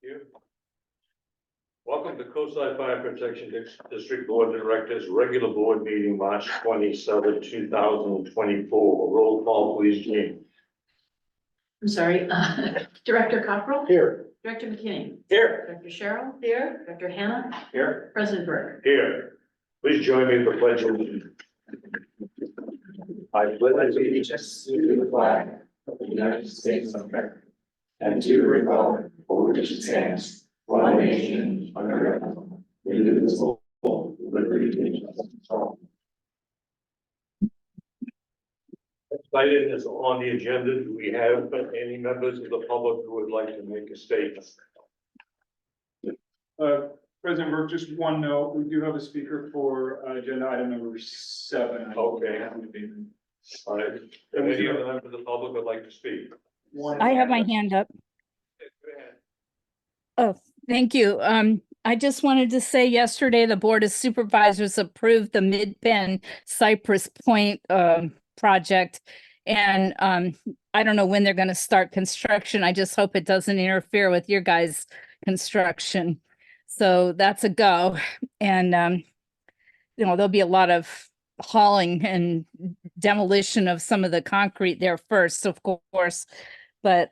You. Welcome to Coastside Fire Protection District Board of Directors, regular board meeting, March 27, 2024. Roll call, please, Jean. I'm sorry, Director Cockrell? Here. Director McKinney? Here. Director Sherrill? Here. Director Hannah? Here. President Burke? Here. Please join me for pledge of allegiance. I pledge allegiance to the flag of the United States of America and to the republic for which it stands, one nation, under God, indivisible, with liberty and justice for all. Next item is on the agenda. Do we have any members of the public who would like to make a statement? President Burke, just one note, we do have a speaker for agenda item number 7. Okay. All right. If any other member of the public would like to speak? I have my hand up. Go ahead. Oh, thank you. I just wanted to say yesterday, the Board of Supervisors approved the Mid-Penn Cypress Point project. And I don't know when they're going to start construction. I just hope it doesn't interfere with your guys' construction. So that's a go. And, there'll be a lot of hauling and demolition of some of the concrete there first, of course. But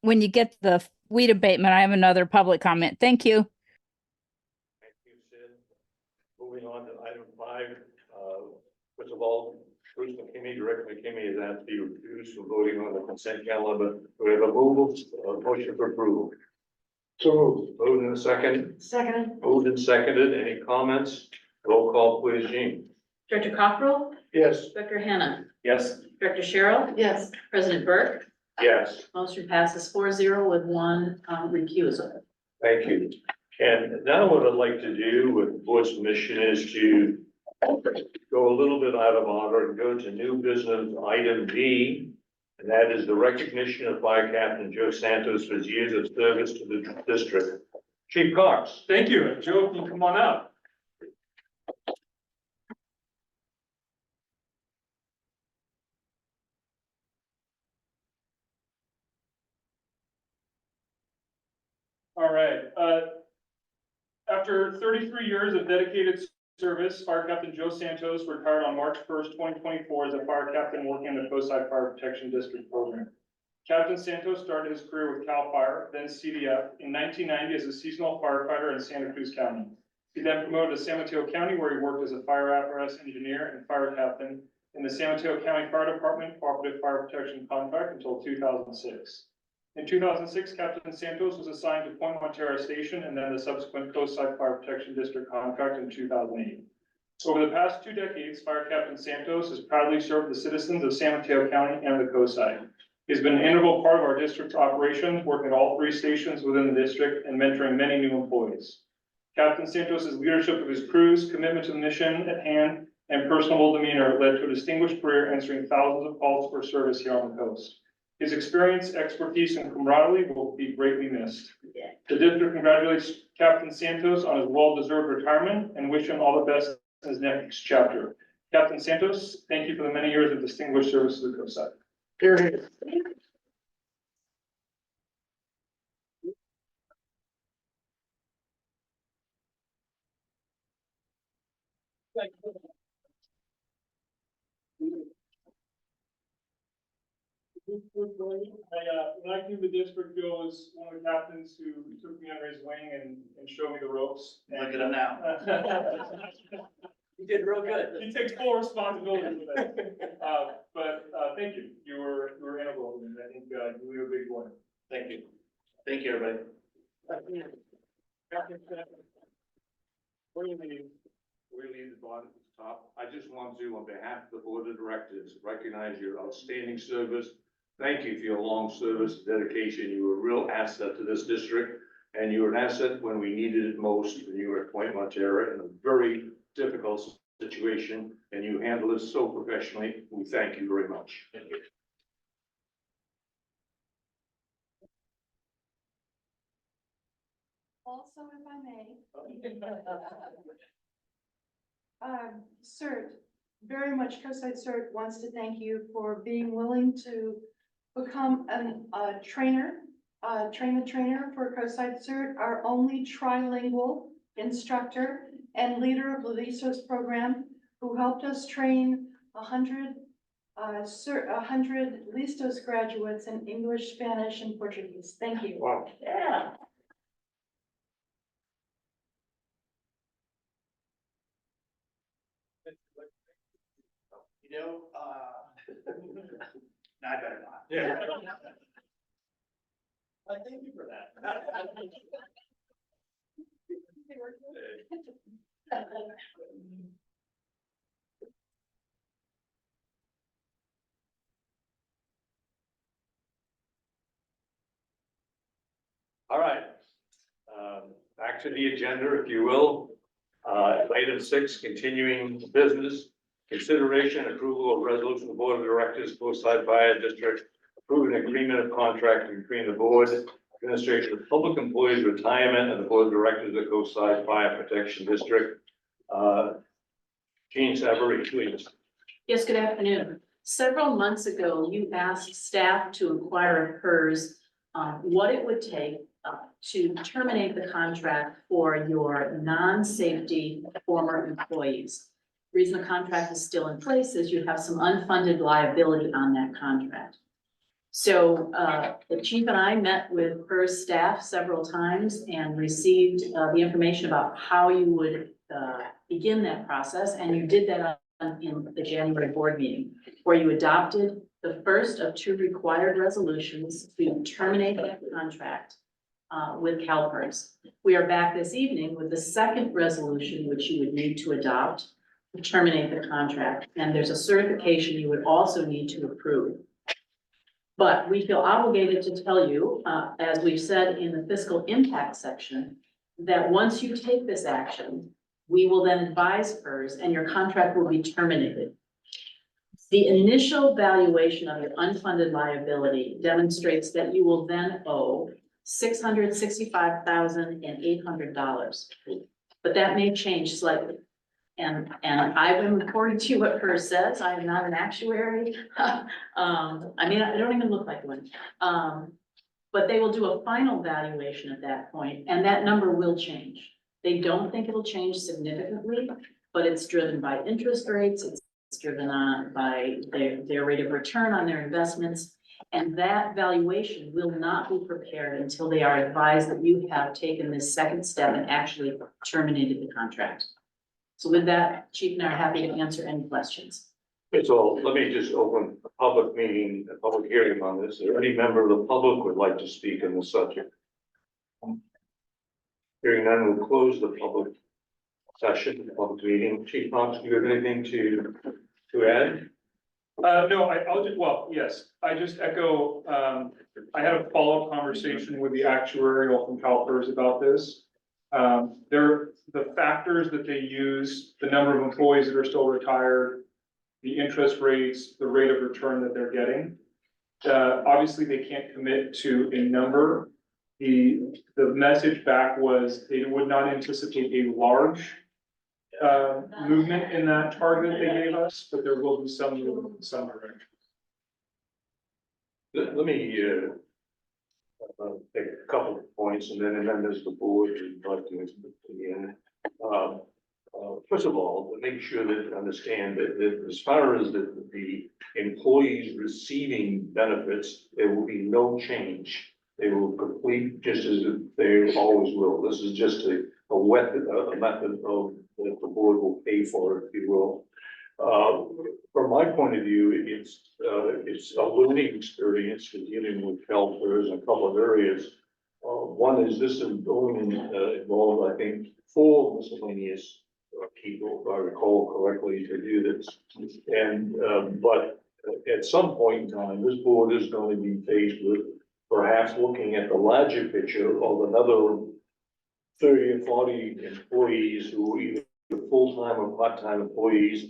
when you get the weed abatement, I have another public comment. Thank you. Thank you, Sid. Moving on to item 5. First of all, Bruce McKinney, Director McKinney is asked to be recused from voting on the consent calendar. We have a motion for approval. So moved in a second. Second. Moved and seconded. Any comments? Roll call, please, Jean. Director Cockrell? Yes. Director Hannah? Yes. Director Sherrill? Yes. President Burke? Yes. Motion passes 4-0 with one recusal. Thank you. And now what I'd like to do with the board's permission is to go a little bit out of order and go to new business item B. And that is the recognition of Fire Captain Joe Santos for his years of service to the district. Chief Cox. Thank you. Joe, can you come on up? All right. After 33 years of dedicated service, Fire Captain Joe Santos retired on March 1st, 2024 as a fire captain working in the Coastside Fire Protection District program. Captain Santos started his career with CAL FIRE, then CDF, in 1990 as a seasonal firefighter in Santa Cruz County. He then promoted to San Mateo County, where he worked as a fire apparatus engineer and fire captain in the San Mateo County Fire Department Cooperative Fire Protection Contract until 2006. In 2006, Captain Santos was assigned to Point Montero Station and then the subsequent Coastside Fire Protection District contract in 2008. Over the past 2 decades, Fire Captain Santos has proudly served the citizens of San Mateo County and the Coastside. He's been an integral part of our district's operations, working at all 3 stations within the district and mentoring many new employees. Captain Santos' leadership of his crews, commitment to the mission at hand, and personable demeanor led to a distinguished career answering thousands of calls for service here on the coast. His experience, expertise, and camaraderie will be greatly missed. The district congratulates Captain Santos on his well-deserved retirement and wish him all the best in his next chapter. Captain Santos, thank you for the many years of distinguished service to the Coastside. Here. When I came to district, Joe was one of the captains who took me under his wing and showed me the ropes. Look at him now. You did real good. He takes full responsibility for that. Thank you. You were integral, and I think you were a big one. Thank you. Thank you, everybody. Before you leave the bottom at the top, I just want to, on behalf of the board of directors, recognize your outstanding service. Thank you for your long service, dedication. You were a real asset to this district, and you were an asset when we needed it most, when you were at Point Montero in a very difficult situation, and you handled it so professionally. We thank you very much. Thank you. Also, if I may. CERT, very much Coastside CERT wants to thank you for being willing to become a trainer train the trainer for COSIDE cert, our only trilingual instructor and leader of the LISOS program, who helped us train 100 LISTOS graduates in English, Spanish, and Portuguese. Thank you. Wow. Yeah. You know, no, I better not. Yeah. I thank you for that. All right. Back to the agenda, if you will. Item 6, continuing business. Consideration and approval of resolution of the Board of Directors, Coastside Fire District, approving agreement of contract between the board, administration of public employees retirement, and the Board of Directors of Coastside Fire Protection District. Jean Savary, please. Yes, good afternoon. Several months ago, you asked staff to inquire of HERS what it would take to terminate the contract for your non-safety former employees. The reason the contract is still in place is you have some unfunded liability on that contract. So the chief and I met with HERS staff several times and received the information about how you would begin that process, and you did that in the January board meeting, where you adopted the first of 2 required resolutions to terminate that contract with CalPERS. We are back this evening with the second resolution, which you would need to adopt to terminate the contract. And there's a certification you would also need to approve. But we feel obligated to tell you, as we've said in the fiscal impact section, that once you take this action, we will then advise HERS and your contract will be terminated. The initial valuation of your unfunded liability demonstrates that you will then owe $665,800. But that may change slightly. And I've been reporting to you what HERS says. I am not an actuary. I mean, I don't even look like one. But they will do a final valuation at that point, and that number will change. They don't think it'll change significantly, but it's driven by interest rates. It's driven on by their rate of return on their investments. And that valuation will not be prepared until they are advised that you have taken this second step and actually terminated the contract. So with that, Chief and I are happy to answer any questions. Okay, so let me just open a public meeting, a public hearing on this. Is there any member of the public would like to speak on the subject? Hearing none, we'll close the public session, the public meeting. Chief Knox, do you have anything to add? No, I'll just, well, yes, I just echo, I had a follow-up conversation with the actuarial from CalPERS about this. The factors that they use, the number of employees that are still retired, the interest rates, the rate of return that they're getting. Obviously, they can't commit to a number. The message back was they would not anticipate a large movement in that target they gave us, but there will be some movement in some direction. Let me take a couple of points and then as the board would like to begin. First of all, to make sure that understand that as far as the employees receiving benefits, there will be no change. They will complete just as they always will. This is just a method of that the board will pay for, if you will. From my point of view, it's a learning experience for dealing with CalPERS in a couple of areas. One is this involved, I think, 4 miscellaneous people, if I recall correctly, to do this. And but at some point in time, this board is going to be faced with perhaps looking at the larger picture of another 30 or 40 employees who are either full-time or part-time employees,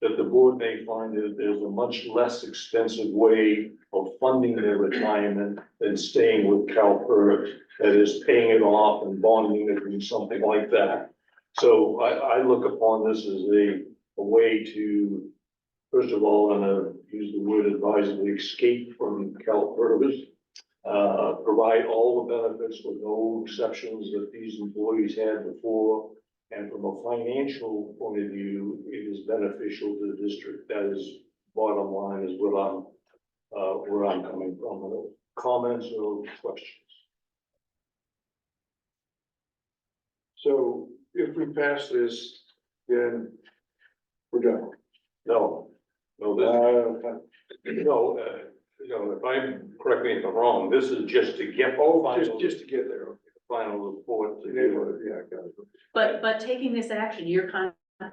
that the board may find that there's a much less expensive way of funding their retirement than staying with CalPERS, that is paying it off and bonding it or something like that. So I look upon this as a way to, first of all, I'm gonna use the word advisedly, escape from CalPERS. provide all the benefits with no exceptions that these employees had before. And from a financial point of view, it is beneficial to the district. That is bottom line is where I'm coming from. Comments or questions? So if we pass this, then we're done. No, no, if I'm, correct me if I'm wrong, this is just to get Just to get there. final report to Yeah, do it. yeah, got it. But taking this action,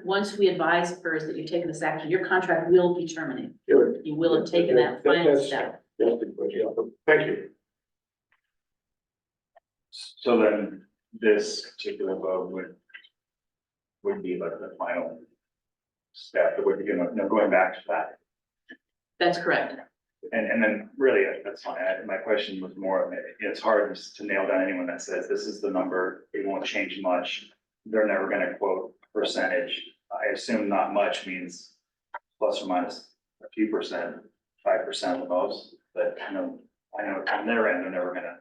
once we advise PERS that you've taken this action, your contract will be terminated. Good. You will have taken that final That's- step. That's the question. Thank you. So then this particular vote would be like the final step that would be, going back to that. That's correct. And then really, that's fine. My question was more, it's hard to nail down anyone that says this is the number, it won't change much. They're never gonna quote percentage. I assume not much means plus or minus a few percent, 5% the most, but I know on their end, they're never gonna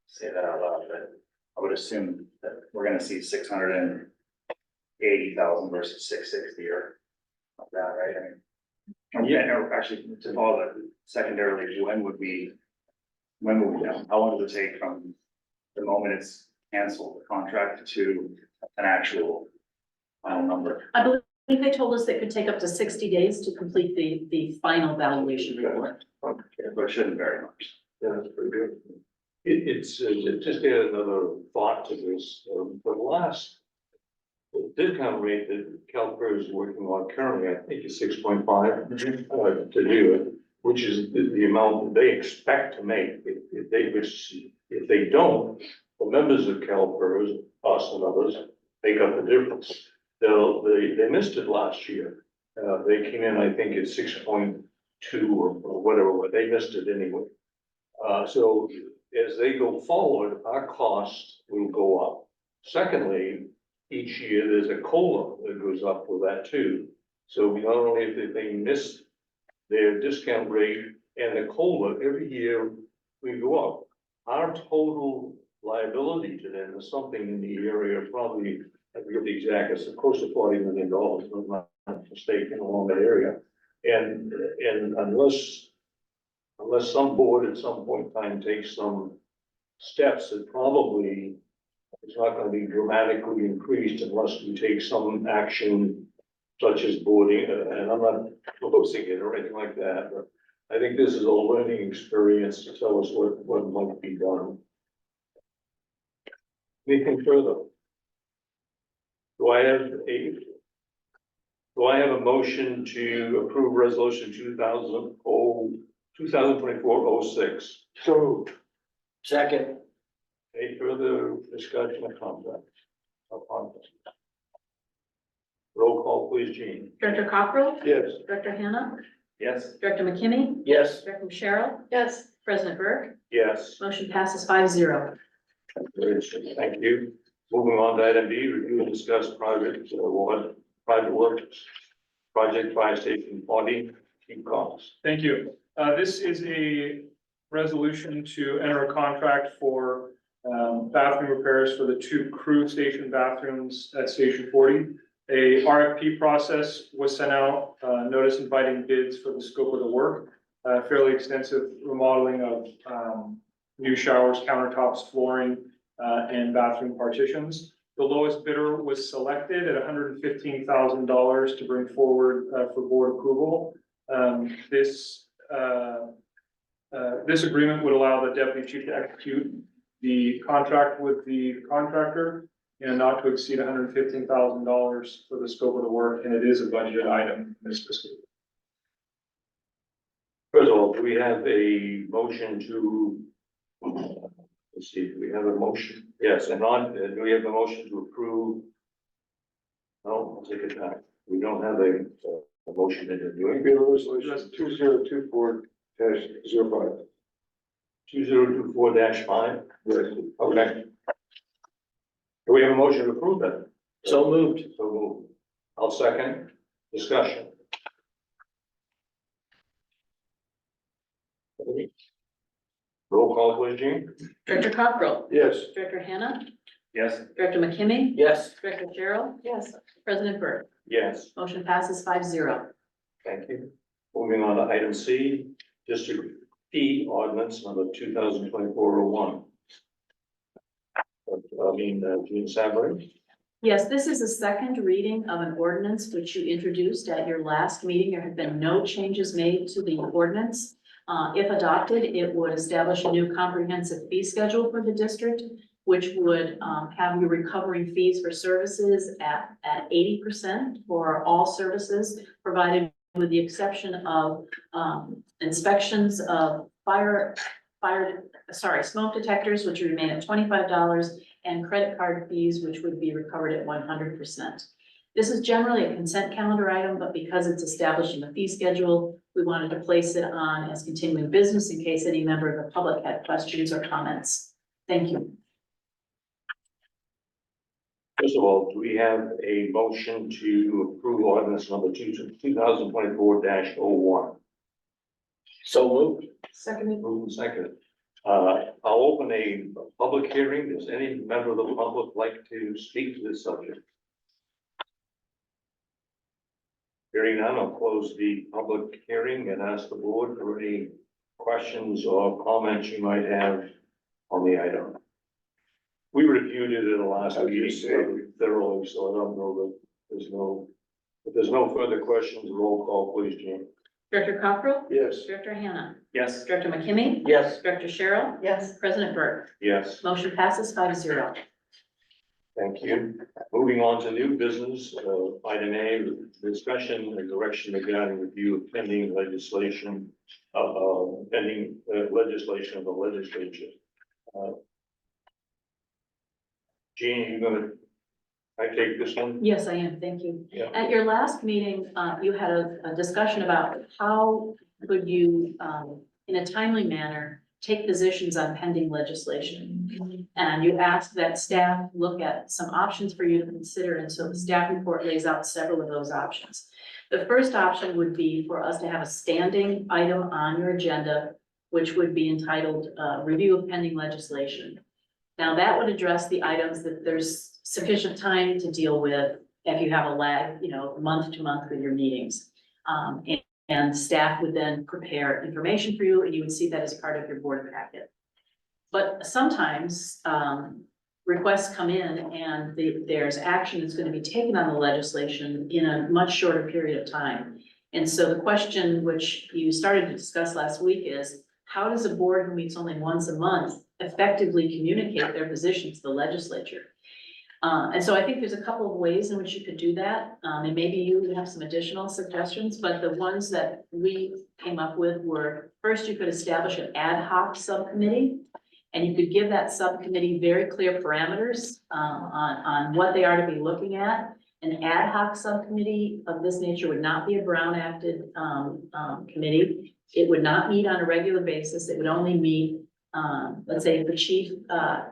say that out loud, but I would assume that we're gonna see 680,000 versus 660 or like that, right? I mean. Yeah, no, actually, to follow that, secondarily, when would we know? How long does it take from the moment it's canceled, the contract, to an actual final number? I believe they told us that it could take up to 60 days to complete the final valuation report. But it shouldn't very much. Yeah, that's pretty good. It's just add another thought to this, the discount rate that CalPERS is working on currently, I think is 6.5 to do it, which is the amount that they expect to make. If they don't, the members of CalPERS, us and others, make up the difference. They missed it last year. They came in, I think, at 6.2 or whatever, but they missed it anyway. So as they go forward, our cost will go up. Secondly, each year there's a COLA that goes up with that too. So not only if they miss their discount rate and the COLA, every year we go up. Our total liability to them is something in the area of probably, I forget the exact, it's close to $40 million, if I'm not mistaken, along that area. And unless some board at some point in time takes some steps, that probably it's not gonna be dramatically increased unless we take some action such as boarding, and I'm not proposing it or anything like that, but I think this is a learning experience to tell us what might be done. Anything further? Do I have a motion to approve resolution 2024-06? So, Second. Any further discussion or comment? Roll call, please, Jean. Director Cockrell? yes. Director Hannah? Yes. Director McKinney? Yes. Director Cheryl? Yes, President Burke? Yes. Motion passes 5-0. Thank you. Moving on to item B, review and discuss private works, project fire station 40, keep costs. Thank you. This is a resolution to enter a contract for bathroom repairs for the 2 crew station bathrooms at Station 40. A RFP process was sent out, notice inviting bids for the scope of the work. Fairly extensive remodeling of new showers, countertops, flooring, and bathroom partitions. The lowest bidder was selected at $115,000 to bring forward for board approval. This agreement would allow the deputy chief to execute the contract with the contractor and not to exceed $115,000 for the scope of the work, and it is a budgeted item in this fiscal year. First of all, do we have a motion to, let's see, do we have a motion? Yes, and do we have a motion to approve? No, I'll take it back. We don't have a motion in it, do we? We have a resolution 2024-05. 2024-5? Yes. Okay. Do we have a motion to approve that? So moved. So moved. I'll second. Discussion. Roll call, please, Jean? Director Cockrell, Yes. Director Hannah, Yes. Director McKimmy, Yes. Director Cheryl, Yes. President Burke. Yes. Motion passes 5-0. Thank you. Moving on to item C, District P ordinance number 2024-01. Jean Savary. Yes, this is a second reading of an ordinance which you introduced at your last meeting. There have been no changes made to the ordinance. If adopted, it would establish a new comprehensive fee schedule for the district, which would have you recovering fees for services at 80% for all services provided, with the exception of inspections of smoke detectors, which would remain at $25, and credit card fees, which would be recovered at 100%. This is generally a consent calendar item, but because it's establishing a fee schedule, we wanted to place it on as continuing business in case any member of the public had questions or comments. Thank you. First of all, do we have a motion to approve ordinance number 2024-01? So moved. Seconded. Moved and seconded. I'll open a public hearing. Does any member of the public like to speak to this subject? Hearing none, I'll close the public hearing and ask the board for any questions or comments you might have on the item. We reviewed it at the last meeting thoroughly, so I don't know that if there's no further questions, roll call, please, Jean. Director Cockrell, Yes. Director Hannah, Yes. Director McKimmy, Yes. Director Cheryl, Yes. President Burke. Yes. Motion passes 5-0. Thank you. Moving on to new business, item A, discussion and direction regarding review of pending legislation, legislation of the legislature. Jean, I take this one? Yes, I am. Thank you. Yeah. At your last meeting, you had a discussion about how could you, in a timely manner, take positions on pending legislation. And you asked that staff look at some options for you to consider, and so the staff report lays out several of those options. The first option would be for us to have a standing item on your agenda, which would be entitled, Review of Pending Legislation. Now, that would address the items that there's sufficient time to deal with if you have a lag, month to month with your meetings. And staff would then prepare information for you, and you would see that as part of your board packet. But sometimes, requests come in and there's action that's going to be taken on the legislation in a much shorter period of time. And so the question which you started to discuss last week is, how does a board who meets only once a month effectively communicate their position to the legislature? And so I think there's a couple of ways in which you could do that. And maybe you have some additional suggestions, but the ones that we came up with were, first, you could establish an ad hoc subcommittee. And you could give that subcommittee very clear parameters on what they are to be looking at. An ad hoc subcommittee of this nature would not be a Brown acted committee. It would not meet on a regular basis. It would only meet, let's say if the chief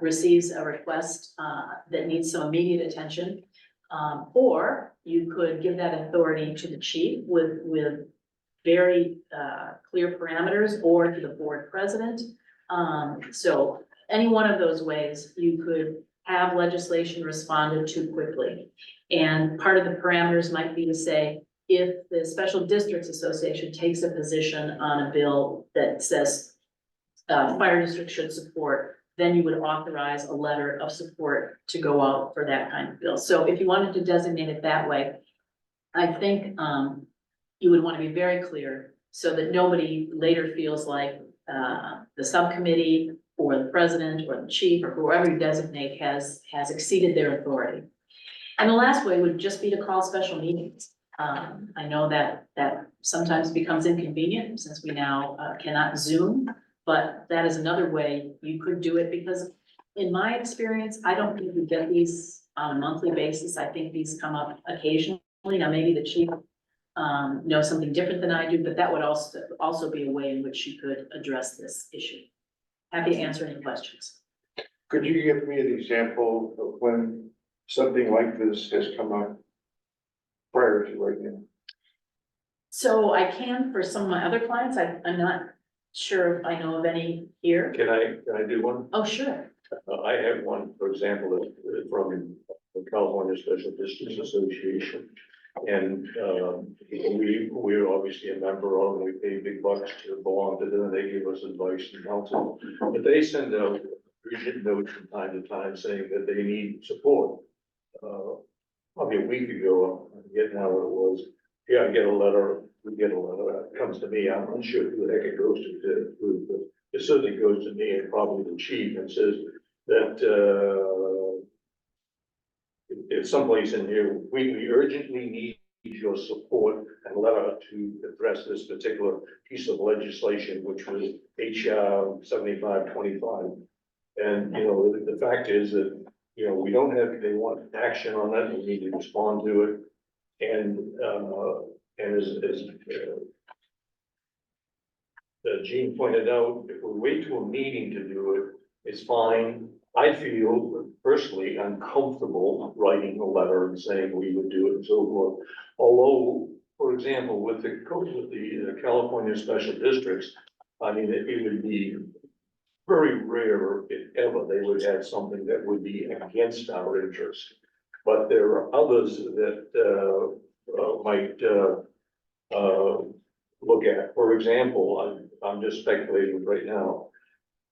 receives a request that needs some immediate attention. Or you could give that authority to the chief with very clear parameters, or to the board president. So any one of those ways, you could have legislation responded to quickly. And part of the parameters might be to say, if the Special Districts Association takes a position on a bill that says fire district should support, then you would authorize a letter of support to go out for that kind of bill. So if you wanted to designate it that way, I think you would want to be very clear so that nobody later feels like the subcommittee or the president or the chief or whoever you designate has exceeded their authority. And the last way would just be to call special meetings. I know that sometimes becomes inconvenient since we now cannot Zoom, but that is another way you could do it, because in my experience, I don't think we get these on a monthly basis. I think these come up occasionally. Now, maybe the chief knows something different than I do, but that would also be a way in which you could address this issue. Happy to answer any questions. Could you give me an example of when something like this has come up prior to right now? So I can, for some of my other clients, I'm not sure if I know of any here. Can I do one? Oh, sure. I have one, for example, from the California Special Districts Association. And, we're obviously a member of, and we pay big bucks to belong to them, they give us advice and counsel. But they send out written notes from time to time saying that they need support. Probably a week ago, I'm getting how it was, yeah, I get a letter, we get a letter, it comes to me, I'm not sure who the heck it goes to, but it certainly goes to me and probably the chief and says that, it's someplace in here, we urgently need your support and letter to address this particular piece of legislation, which was HR 7525. And, the fact is that, we don't have, they want action on it, we need to respond to it. And as Gene pointed out, if we wait to a meeting to do it, it's fine. I feel personally uncomfortable writing a letter and saying we would do it and so forth. Although, for example, with the California Special Districts, I mean, it would be very rare, if ever, they would have something that would be against our interest. But there are others that might look at. For example, I'm just speculating right now.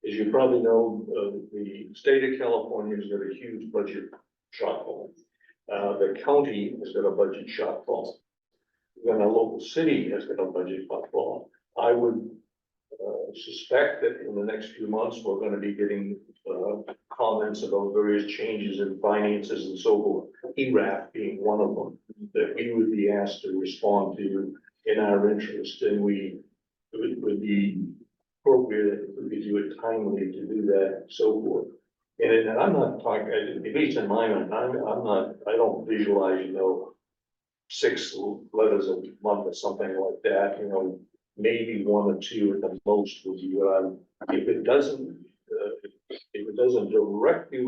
As you probably know, the state of California has got a huge budget shortfall. The county has got a budget shortfall. Then a local city has got a budget shortfall. I would suspect that in the next few months, we're going to be getting comments about various changes in finances and so forth. ERAF being one of them, that we would be asked to respond to in our interest, and it would be appropriate if we could do it timely to do that and so forth. And I'm not talking, at least in my mind, I don't visualize, 6 letters a month or something like that, maybe 1 or 2 at the most would be what if it doesn't directly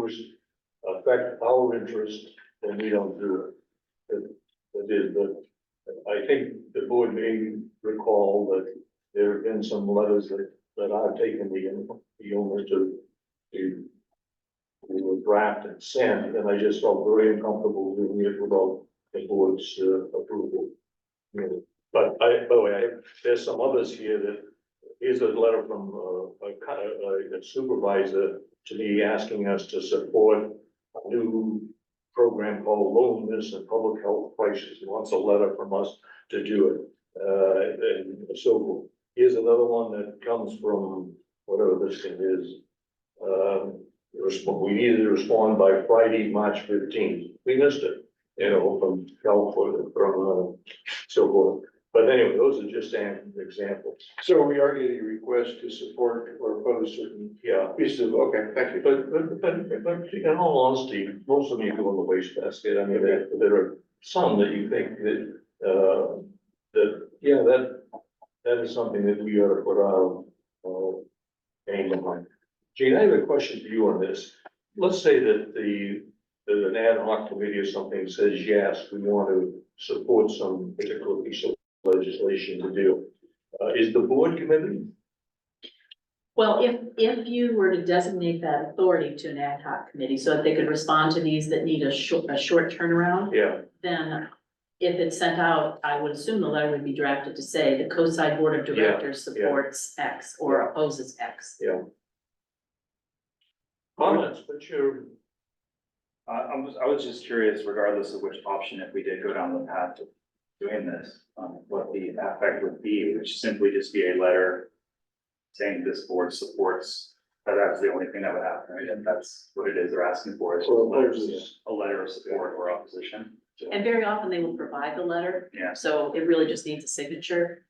affect our interest, then we don't do it. But I think the board may recall that there have been some letters that I've taken the owner to draft and send, and I just felt very uncomfortable doing it without the board's approval. But by the way, there's some others here that, here's a letter from a supervisor to me asking us to support a new program called Loneliness and Public Health Crisis. He wants a letter from us to do it. And so forth. Here's another one that comes from whatever this thing is. We needed to respond by Friday, March 15th. We missed it, from California, from so forth. But anyway, those are just examples. So we are getting requests to support or oppose certain pieces of, okay, thank you. But in all honesty, most of you go in the wastebasket. I mean, there are some that you think that is something that we ought to put our name behind. Gene, I have a question for you on this. Let's say that there's an ad hoc committee or something says, yes, we want to support some particular piece of legislation to do. Is the board committed? Well, if you were to designate that authority to an ad hoc committee so that they could respond to these that need a short turnaround, Yeah, then if it's sent out, I would assume the letter would be drafted to say the COSI Board of Directors supports X or opposes X. yeah. Comments, but you're, I was just curious, regardless of which option, if we did go down the path of doing this, what the effect would be, which simply just be a letter saying this board supports, that's the only thing that would happen, right? And that's what it is they're asking for, is a letter of support or opposition. And very often they will provide the letter, Yeah. so it really just needs a signature.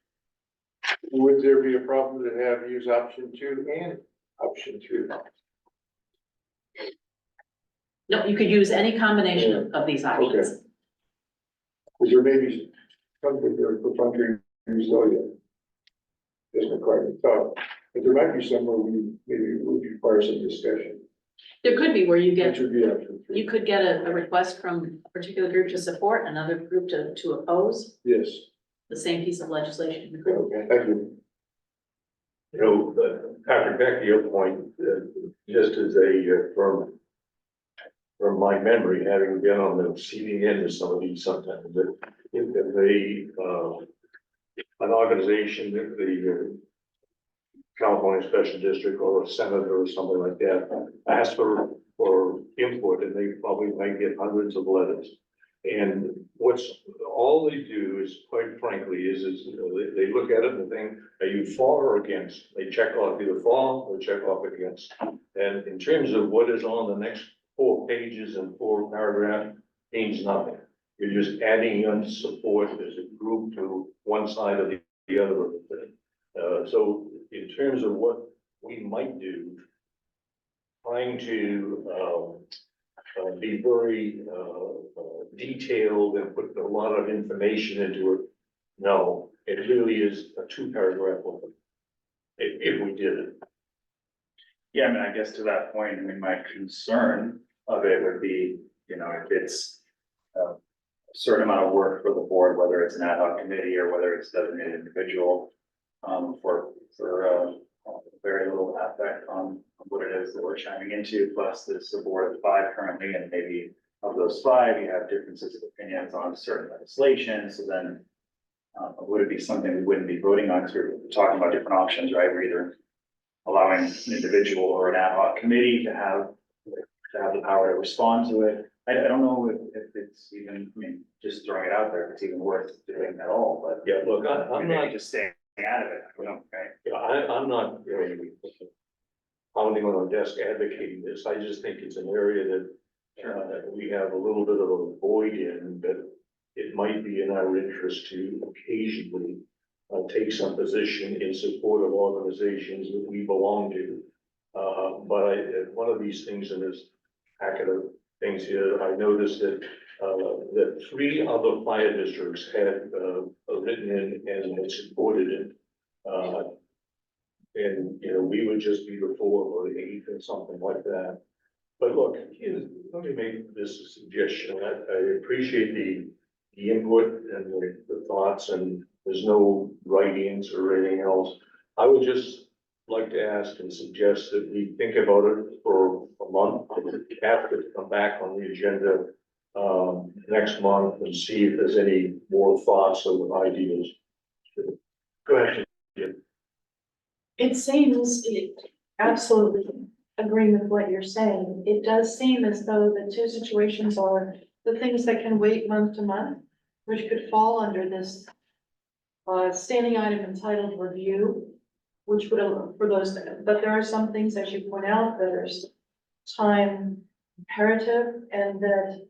Would there be a problem to have use option 2 and option 3? No, you could use any combination of these options. Because there may be something there for country resilient. Just McCartney thought, but there might be somewhere we maybe would require some discussion. There could be where you That get, should be option 3. you could get a request from a particular group to support, another group to oppose Yes, the same piece of legislation. okay, thank you. You know, Patrick, back to your point, just as a, from my memory, having been on the receiving end of some of these sometimes, that if an organization, the California Special District or a senator or something like that, ask for input, and they probably might get hundreds of letters. And all they do is, quite frankly, you know, they look at it and think, are you for or against? They check off either for or check off against. And in terms of what is on the next 4 pages and 4 paragraphs, means nothing. You're just adding in support as a group to one side or the other of the thing. So in terms of what we might do, trying to be very detailed and put a lot of information into it. No, it really is a 2-paragraph one. If we did it. Yeah, I mean, I guess to that point, I mean, my concern of it would be, you know, if it's a certain amount of work for the board, whether it's an ad hoc committee or whether it's designated individual, for very little effect on what it is that we're chiming into, plus this is a board of 5 currently, and maybe of those 5, you have differences of opinions on certain legislation, so then would it be something we wouldn't be voting on, because we're talking about different options, right? We're either allowing an individual or an ad hoc committee to have the power to respond to it. I don't know if it's even, I mean, just throwing it out there, if it's even worth doing at all, but. Yeah, look, I'm maybe not, just staying out of it, we don't, right? yeah, I'm not really pounding on our desk advocating this. I just think it's an area that we have a little bit of a void in, but it might be in our interest to occasionally take some position in support of organizations that we belong to. But one of these things in this packet of things here, I noticed that that 3 other fire districts had written in and had supported it. And, you know, we would just be the 4th or the 8th or something like that. But look, let me make this a suggestion. I appreciate the input and the thoughts, and there's no right answer or anything else. I would just like to ask and suggest that we think about it for a month, after to come back on the agenda next month and see if there's any more thoughts or ideas. Go ahead. Jim. It seems, absolutely agreeing with what you're saying. It does seem as though the 2 situations are the things that can wait month to month, which could fall under this standing item entitled review, which would, for those, but there are some things, as you point out, that are time imperative, and that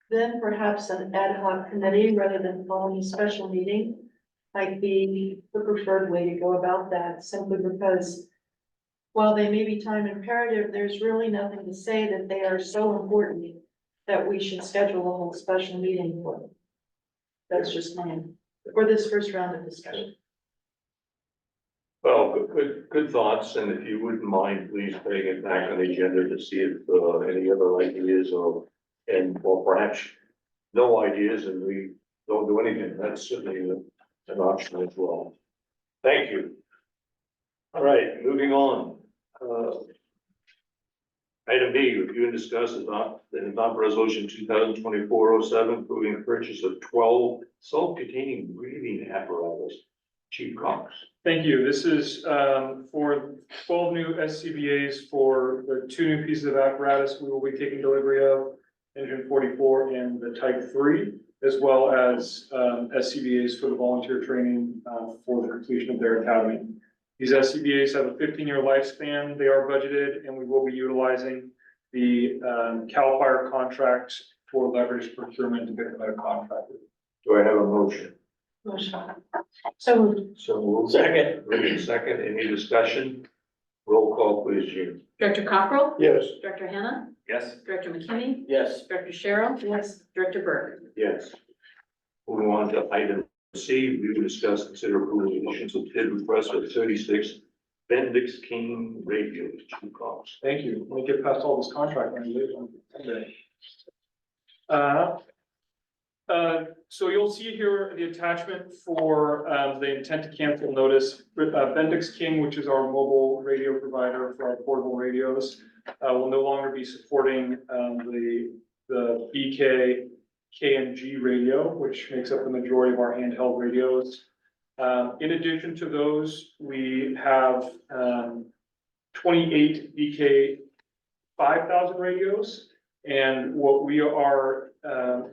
then perhaps an ad hoc committee rather than following a special meeting might be the preferred way to go about that, simply because while they may be time imperative, there's really nothing to say that they are so important that we should schedule a whole special meeting for them. That's just mine, for this first round of discussion. Well, good thoughts, and if you wouldn't mind, please putting it back on the agenda to see if any other ideas or perhaps no ideas and we don't do anything. That's certainly an option as well. Thank you. All right, moving on. Item B, review and discuss adopt resolution 2024-07, approving the purchase of 12 self-containing breathing apparatus. Chief Cox. Thank you. This is for 12 new SCBA's for the 2 new pieces of apparatus we will be taking delivery of, Engine 44 and the Type 3, as well as SCBA's for the volunteer training for the completion of their academy. These SCBA's have a 15-year lifespan. They are budgeted, and we will be utilizing the CAL FIRE contract for leverage procurement to get them a contractor. Do I have a motion? Motion. So moved. So moved. Second. Second, any discussion? Roll call, please, Jim. Director Cockrell? Yes. Director Hannah? Yes. Director McKinney? Yes. Director Cheryl? Yes. Director Burke? Yes. Moving on to item C, we will discuss, consider approval of issuance of bid request for 36 Bendix King radios, Chief Cox. Thank you. Let me get past all this contract language on Monday. So you'll see here the attachment for, the intent to cancel notice. Bendix King, which is our mobile radio provider for our portable radios, will no longer be supporting, the BK KNG radio, which makes up the majority of our handheld radios. In addition to those, we have, 28 BK 5,000 radios. And what we are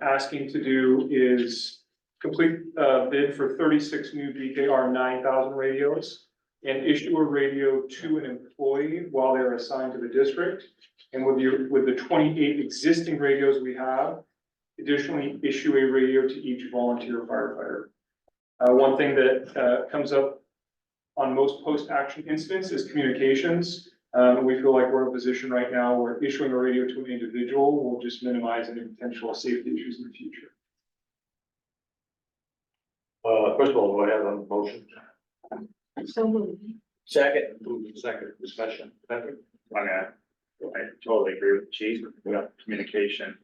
asking to do is complete bid for 36 new BKR 9,000 radios and issue a radio to an employee while they're assigned to the district. And with the 28 existing radios we have, additionally issue a radio to each volunteer firefighter. One thing that comes up on most post-action incidents is communications. We feel like we're in a position right now where issuing a radio to an individual will just minimize any potential safety issues in the future. First of all, do I have a motion? So moved. Second. Move to second discussion. Patrick? I totally agree with the chief. Communication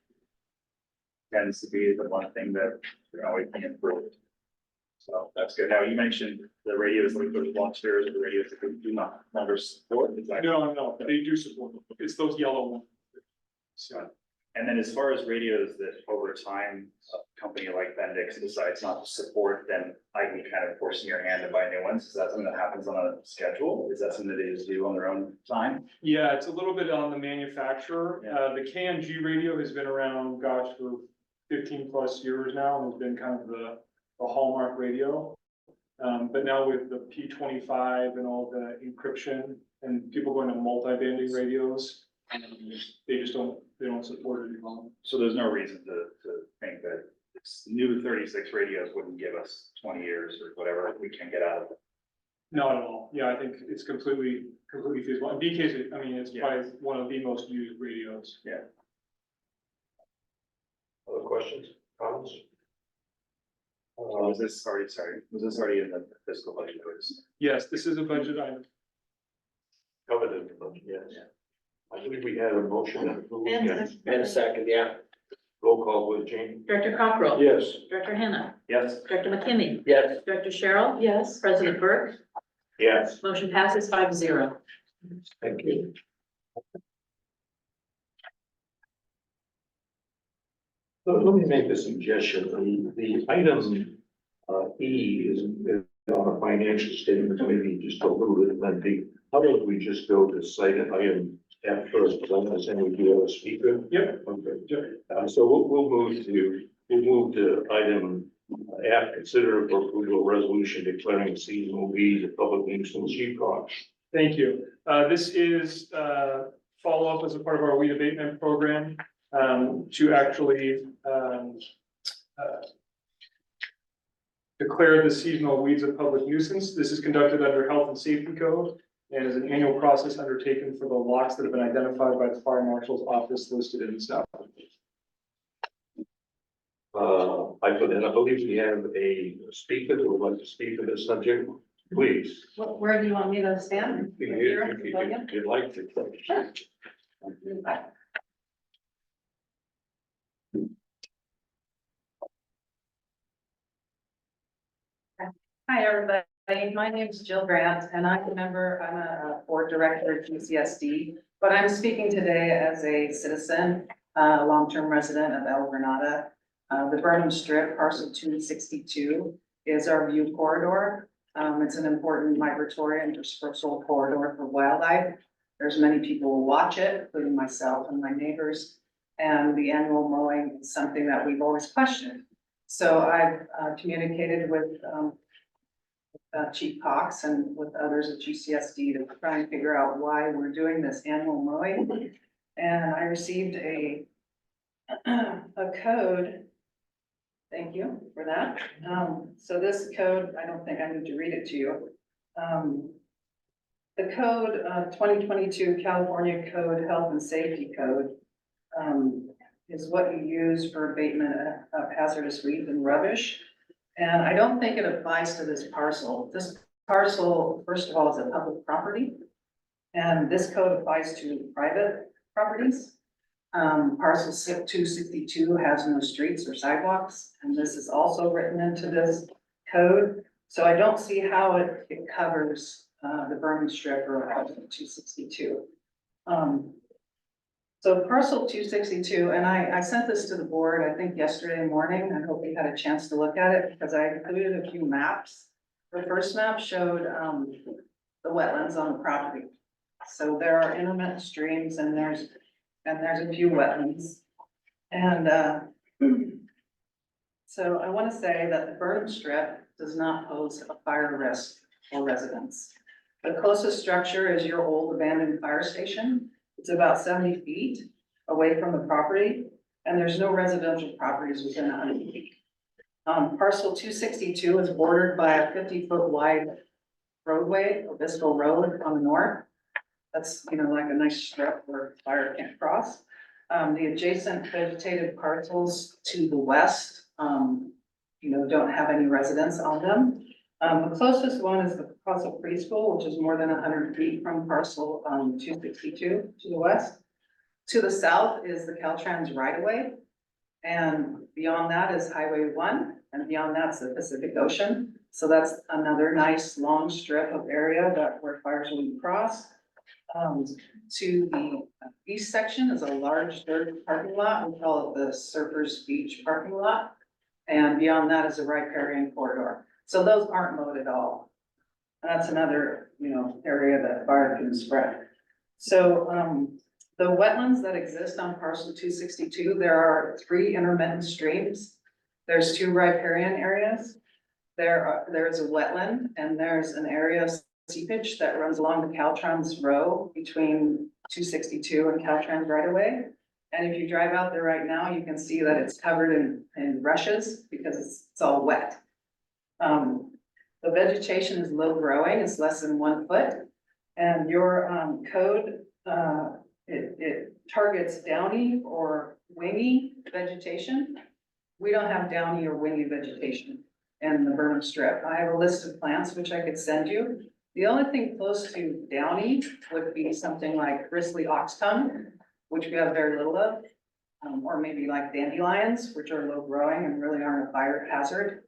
tends to be the one thing that can always be improved. So that's good. Now, you mentioned the radios that we put volunteers, the radios that we do not longer support. Is that- No, they do support them. It's those yellow ones. So, And then as far as radios that over time, a company like Bendix decides not to support, then I can kind of force in your hand to buy new ones. Is that something that happens on a schedule? Is that something that they just do on their own time? yeah, it's a little bit on the manufacturer. The KNG radio has been around, gosh, for 15 plus years now and has been kind of the hallmark radio. But now with the P25 and all the encryption and people going to multi-banding radios, they don't support it anymore. So there's no reason to think that this new 36 radios wouldn't give us 20 years or whatever we can get out of it. Not at all. Yeah, I think it's completely feasible. And BK's, I mean, it's probably one of the most used radios. Other questions, comments? Was this already in the fiscal budget? Yes, this is a budget item. Covered in the budget, yes. I believe we had a motion and approval. And Yes. And a second, yeah. Roll call with Jane. Director Cockrell. Yes. Director Hannah. Yes. Director McKinney. Yes. Director Cheryl. Yes. President Burke. Yes. Motion passes 5-0. Thank you. So let me make a suggestion. The item, E is on a financial statement, maybe just a little bit lengthy. How about we just go to cite item F first, because I'm saying we do have a speaker. Yep. Okay. So we'll move to item F, consider for approval resolution declaring seasonal weeds a public nuisance. Chief Cox. Thank you. This is follow-up as a part of our weed abatement program to actually declare the seasonal weeds a public nuisance. This is conducted under health and safety code and is an annual process undertaken for the lots that have been identified by the fire marshal's office listed in the staff. I believe we have a speaker who would like to speak to this subject. Please. Where do you want me to stand? If you'd like to. Hi, everybody. My name is Jill Grant, and I'm a board director at GCSD, but I'm speaking today as a citizen, long-term resident of El Granada. The Burnham Strip, parcel 262, is our view corridor. It's an important migratory and dispersal corridor for wildlife. There's many people who watch it, including myself and my neighbors, and the annual mowing is something that we've always questioned. So I've communicated with Chief Cox and with others at GCSD to try and figure out why we're doing this annual mowing. And I received a code. Thank you for that. So this code, I don't think I need to read it to you. The code, 2022 California Code Health and Safety Code, is what you use for abatement of hazardous weeds and rubbish. And I don't think it applies to this parcel. This parcel, first of all, is a public property. And this code applies to private properties. Parcel 262 has no streets or sidewalks, and this is also written into this code. So I don't see how it covers, the Berman strip or parcel 262. So parcel 262, and I sent this to the board, I think yesterday morning. I hope you had a chance to look at it because I included a few maps. The first map showed, the wetlands on the property. So there are intermittent streams and there's a few wetlands. And, so I want to say that the Burnham Strip does not pose a fire risk for residents. The closest structure is your old abandoned fire station. It's about 70 feet away from the property, and there's no residential properties within 100 feet. Parcel 262 is bordered by a 50-foot wide roadway, Obispo Road on the north. That's, like a nice strip where fire can't cross. The adjacent vegetated parcels to the west, don't have any residents on them. The closest one is the parcel preschool, which is more than 100 feet from parcel 262 to the west. To the south is the Caltrans right of way. And beyond that is Highway 1, and beyond that's the Pacific Ocean. So that's another nice long strip of area where fires wouldn't cross. To the east section is a large dirt parking lot. We call it the Surfers Beach parking lot. And beyond that is a riparian corridor. So those aren't mowed at all. And that's another, area that fire can spread. So, the wetlands that exist on parcel 262, there are 3 intermittent streams. There's 2 riparian areas. There's a wetland and there's an area of seepage that runs along the Caltrans row between 262 and Caltrans right away. And if you drive out there right now, you can see that it's covered in rushes because it's all wet. The vegetation is low growing, it's less than 1 foot. And your code, it targets downy or wingy vegetation. We don't have downy or wingy vegetation in the Burnham Strip. I have a list of plants which I could send you. The only thing close to downy would be something like bristly oxtongue, which we have very little of, or maybe like dandelions, which are low growing and really aren't a fire hazard.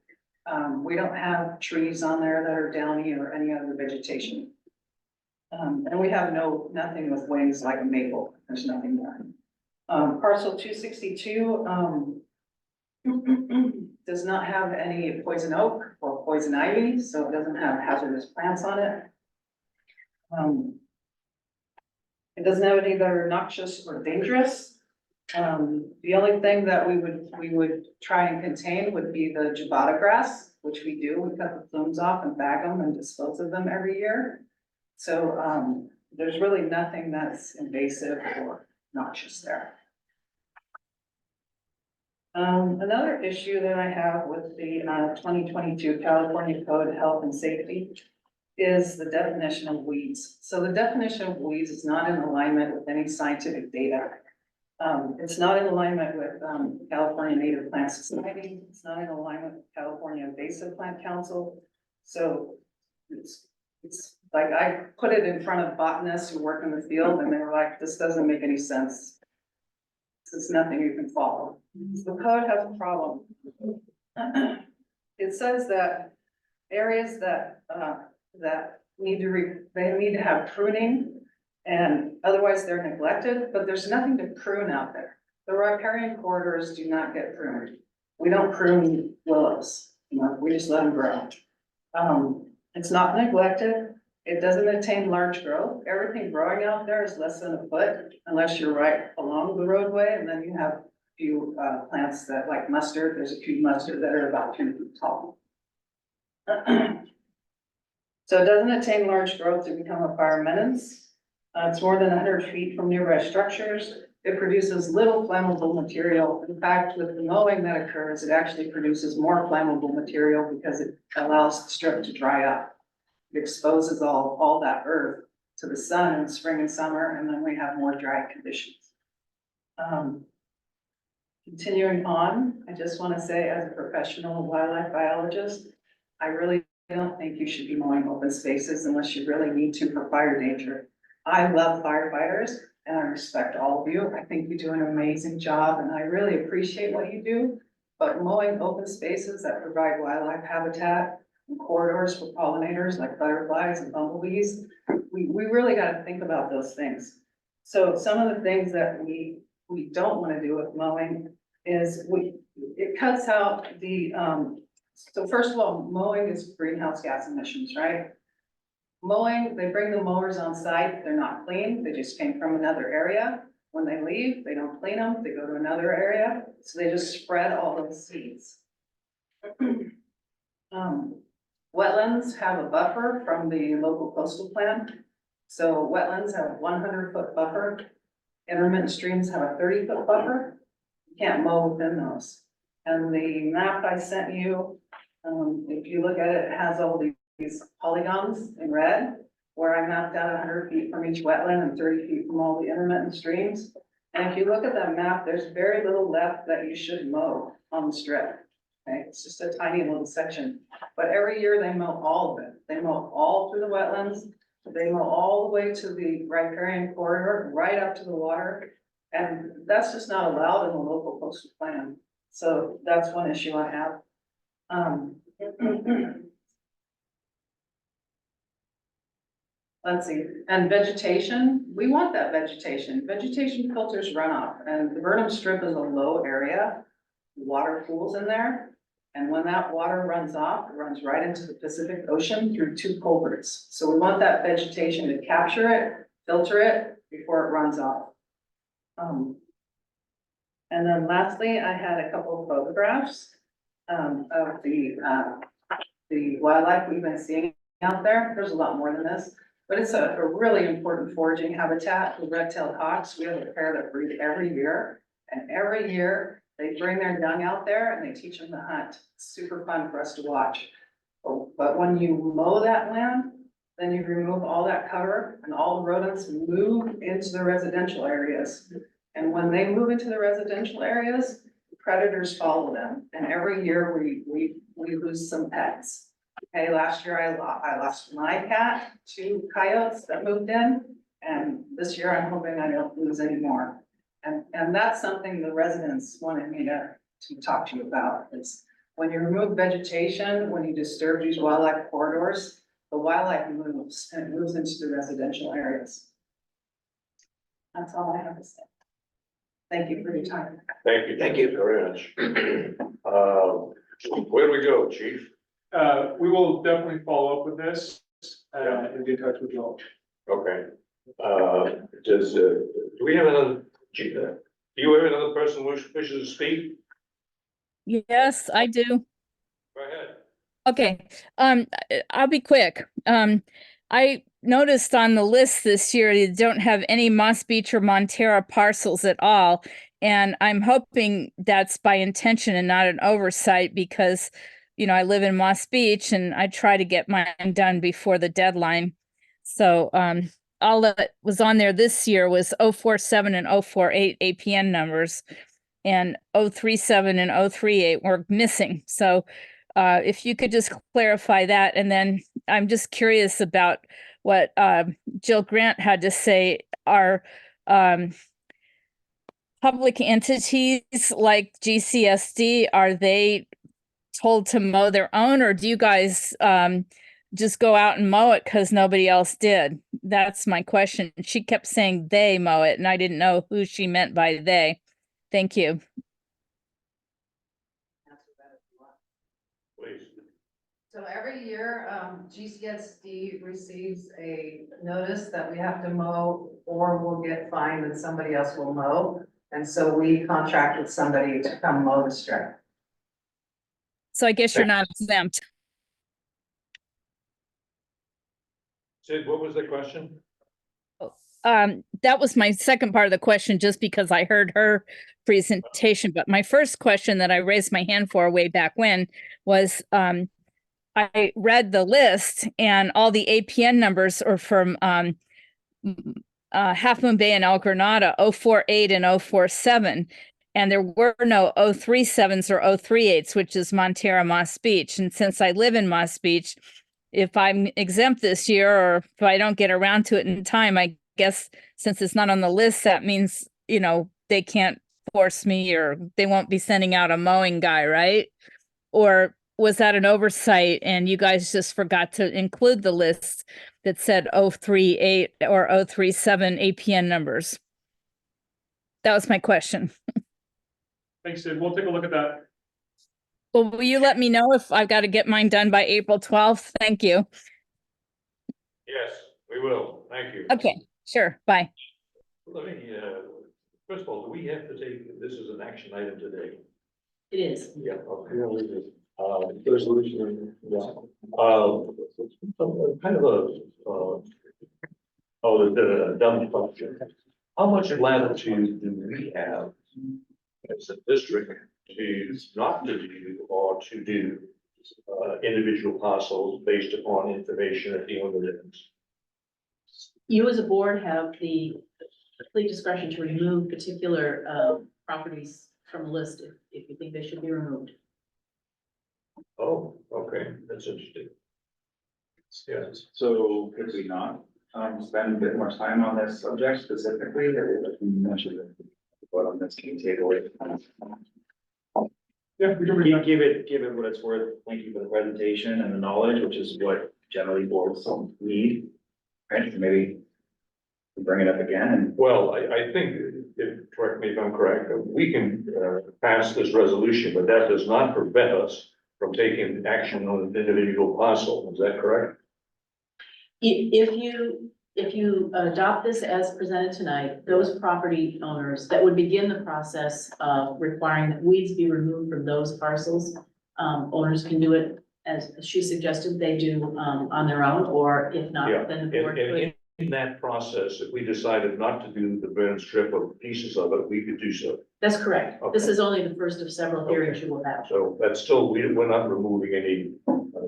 We don't have trees on there that are downy or any other vegetation. And we have nothing with wings like a maple. There's nothing there. Parcel 262, does not have any poison oak or poison ivy, so it doesn't have hazardous plants on it. It doesn't have any that are noxious or dangerous. The only thing that we would try and contain would be the jabata grass, which we do. We cut the plumes off and bag them and dispose of them every year. So, there's really nothing that's invasive or noxious there. Another issue that I have with the 2022 California Code of Health and Safety is the definition of weeds. So the definition of weeds is not in alignment with any scientific data. It's not in alignment with California Native Plant Society. It's not in alignment with California Invasive Plant Council. So it's like I put it in front of botanists who work in the field and they were like, this doesn't make any sense. It's nothing you can follow. The code has a problem. It says that areas that need to have pruning and otherwise they're neglected, but there's nothing to prune out there. The riparian corridors do not get pruned. We don't prune willows, we just let them grow. It's not neglected. It doesn't attain large growth. Everything growing out there is less than a foot unless you're right along the roadway. And then you have a few plants that like mustard. There's a few mustard that are about 2 feet tall. So it doesn't attain large growth to become a fire menace. It's more than 100 feet from nearby structures. It produces little flammable material. In fact, with the mowing that occurs, it actually produces more flammable material because it allows the strip to dry up. It exposes all that earth to the sun in spring and summer, and then we have more dry conditions. Continuing on, I just want to say as a professional wildlife biologist, I really don't think you should be mowing open spaces unless you really need to for fire danger. I love firefighters and I respect all of you. I think you do an amazing job, and I really appreciate what you do. But mowing open spaces that provide wildlife habitat and corridors for pollinators like butterflies and bumblebees, we really gotta think about those things. So some of the things that we don't wanna do with mowing is it cuts out the, so first of all, mowing is greenhouse gas emissions, right? Mowing, they bring the mowers on site, they're not clean, they just came from another area. When they leave, they don't clean them, they go to another area, so they just spread all those seeds. Wetlands have a buffer from the local coastal plan. So wetlands have a 100-foot buffer. Intermittent streams have a 30-foot buffer. You can't mow within those. And the map I sent you, if you look at it, it has all these polygons in red, where I mapped out 100 feet from each wetland and 30 feet from all the intermittent streams. And if you look at that map, there's very little left that you should mow on the strip. Okay, it's just a tiny little section, but every year they mow all of it. They mow all through the wetlands. They mow all the way to the riparian corridor, right up to the water. And that's just not allowed in the local coastal plan. So that's one issue I have. Let's see, and vegetation, we want that vegetation. Vegetation filters runoff, and the Burnham Strip is a low area. Water pools in there, and when that water runs off, it runs right into the Pacific Ocean through 2 culverts. So we want that vegetation to capture it, filter it before it runs off. And then lastly, I had a couple of photographs of the wildlife we've been seeing out there. There's a lot more than this, but it's a really important foraging habitat for red-tailed hawks. We have a pair that breed every year, and every year they bring their young out there and they teach them to hunt. It's super fun for us to watch. But when you mow that land, then you remove all that cover and all the rodents move into the residential areas. And when they move into the residential areas, predators follow them. And every year we lose some pets. Okay, last year I lost my cat, 2 coyotes that moved in. And this year I'm hoping I don't lose any more. And that's something the residents wanted me to talk to you about. Is when you remove vegetation, when you disturb these wildlife corridors, the wildlife moves and it moves into the residential areas. That's all I have to say. Thank you for your time. Thank you. Thank you very much. Where do we go, chief? We will definitely follow up with this, Yeah. and be in touch with you all. Okay. Do we have another, do you have another person who wishes to speak? Yes, I do. Go ahead. Okay, I'll be quick. I noticed on the list this year, you don't have any Moss Beach or Montera parcels at all. And I'm hoping that's by intention and not an oversight because, I live in Moss Beach and I try to get mine done before the deadline. So, all that was on there this year was 047 and 048 APN numbers, and 037 and 038 were missing. So, if you could just clarify that. And then I'm just curious about what Jill Grant had to say. Are public entities like GCSD, are they told to mow their own, or do you guys just go out and mow it because nobody else did? That's my question. She kept saying they mow it, and I didn't know who she meant by they. Thank you. Please. So every year, GCSD receives a notice that we have to mow or we'll get fined and somebody else will mow. And so we contract with somebody to come mow the strip. So I guess you're not exempt. Sid, what was the question? That was my second part of the question, just because I heard her presentation. But my first question that I raised my hand for way back when was, I read the list and all the APN numbers are from Half Moon Bay and El Granada, 048 and 047. And there were no 037s or 038s, which is Montera Moss Beach. And since I live in Moss Beach, if I'm exempt this year, or if I don't get around to it in time, I guess since it's not on the list, that means, they can't force me or they won't be sending out a mowing guy, right? Or was that an oversight and you guys just forgot to include the list that said 038 or 037 APN numbers? That was my question. Thanks, Sid. We'll take a look at that. Well, will you let me know if I've got to get mine done by April 12th? Thank you. Yes, we will. Thank you. Okay, sure. Bye. Let me, first of all, do we have to take, this is an action item today? It is. Yeah, okay. Resolution, yeah. Kind of the dumb function. How much latitude do we have as a district to not to do or to do individual parcels based upon information at the owner limits? You as a board have the complete discretion to remove particular properties from the list if you think they should be removed. Oh, okay, that's interesting. Yes. So could we not, spend a bit more time on this subject specifically, or if we mentioned it, but on this key table? Yeah, we can bring that. Give it what it's worth. Thank you for the presentation and the knowledge, which is what generally boards need. Right, so maybe we bring it up again and. Well, I think, correct me if I'm correct, we can pass this resolution, but that does not prevent us from taking action on an individual parcel. Is that correct? If you adopt this as presented tonight, those property owners that would begin the process of requiring that weeds be removed from those parcels, owners can do it as she suggested they do on their own, or if not, Yeah, then the board and could. in that process, if we decided not to do the burn strip or pieces of it, we could do so. That's correct. This Okay. is only the first of several hearings you will have. So that's still, we're not removing any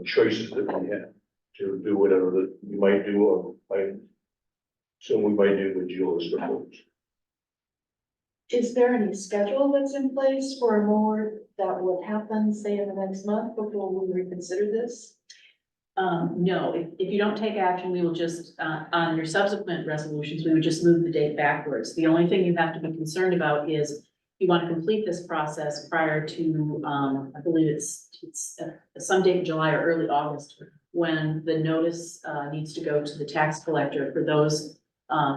choices that we have to do whatever that we might do, or I assume we might do with Julie's report. Is there any schedule that's in place for a mower that would happen, say, in the next month before we reconsider this? No, if you don't take action, we will just, on your subsequent resolutions, we would just move the date backwards. The only thing you have to be concerned about is you want to complete this process prior to, I believe it's some date in July or early August, when the notice, needs to go to the tax collector for those,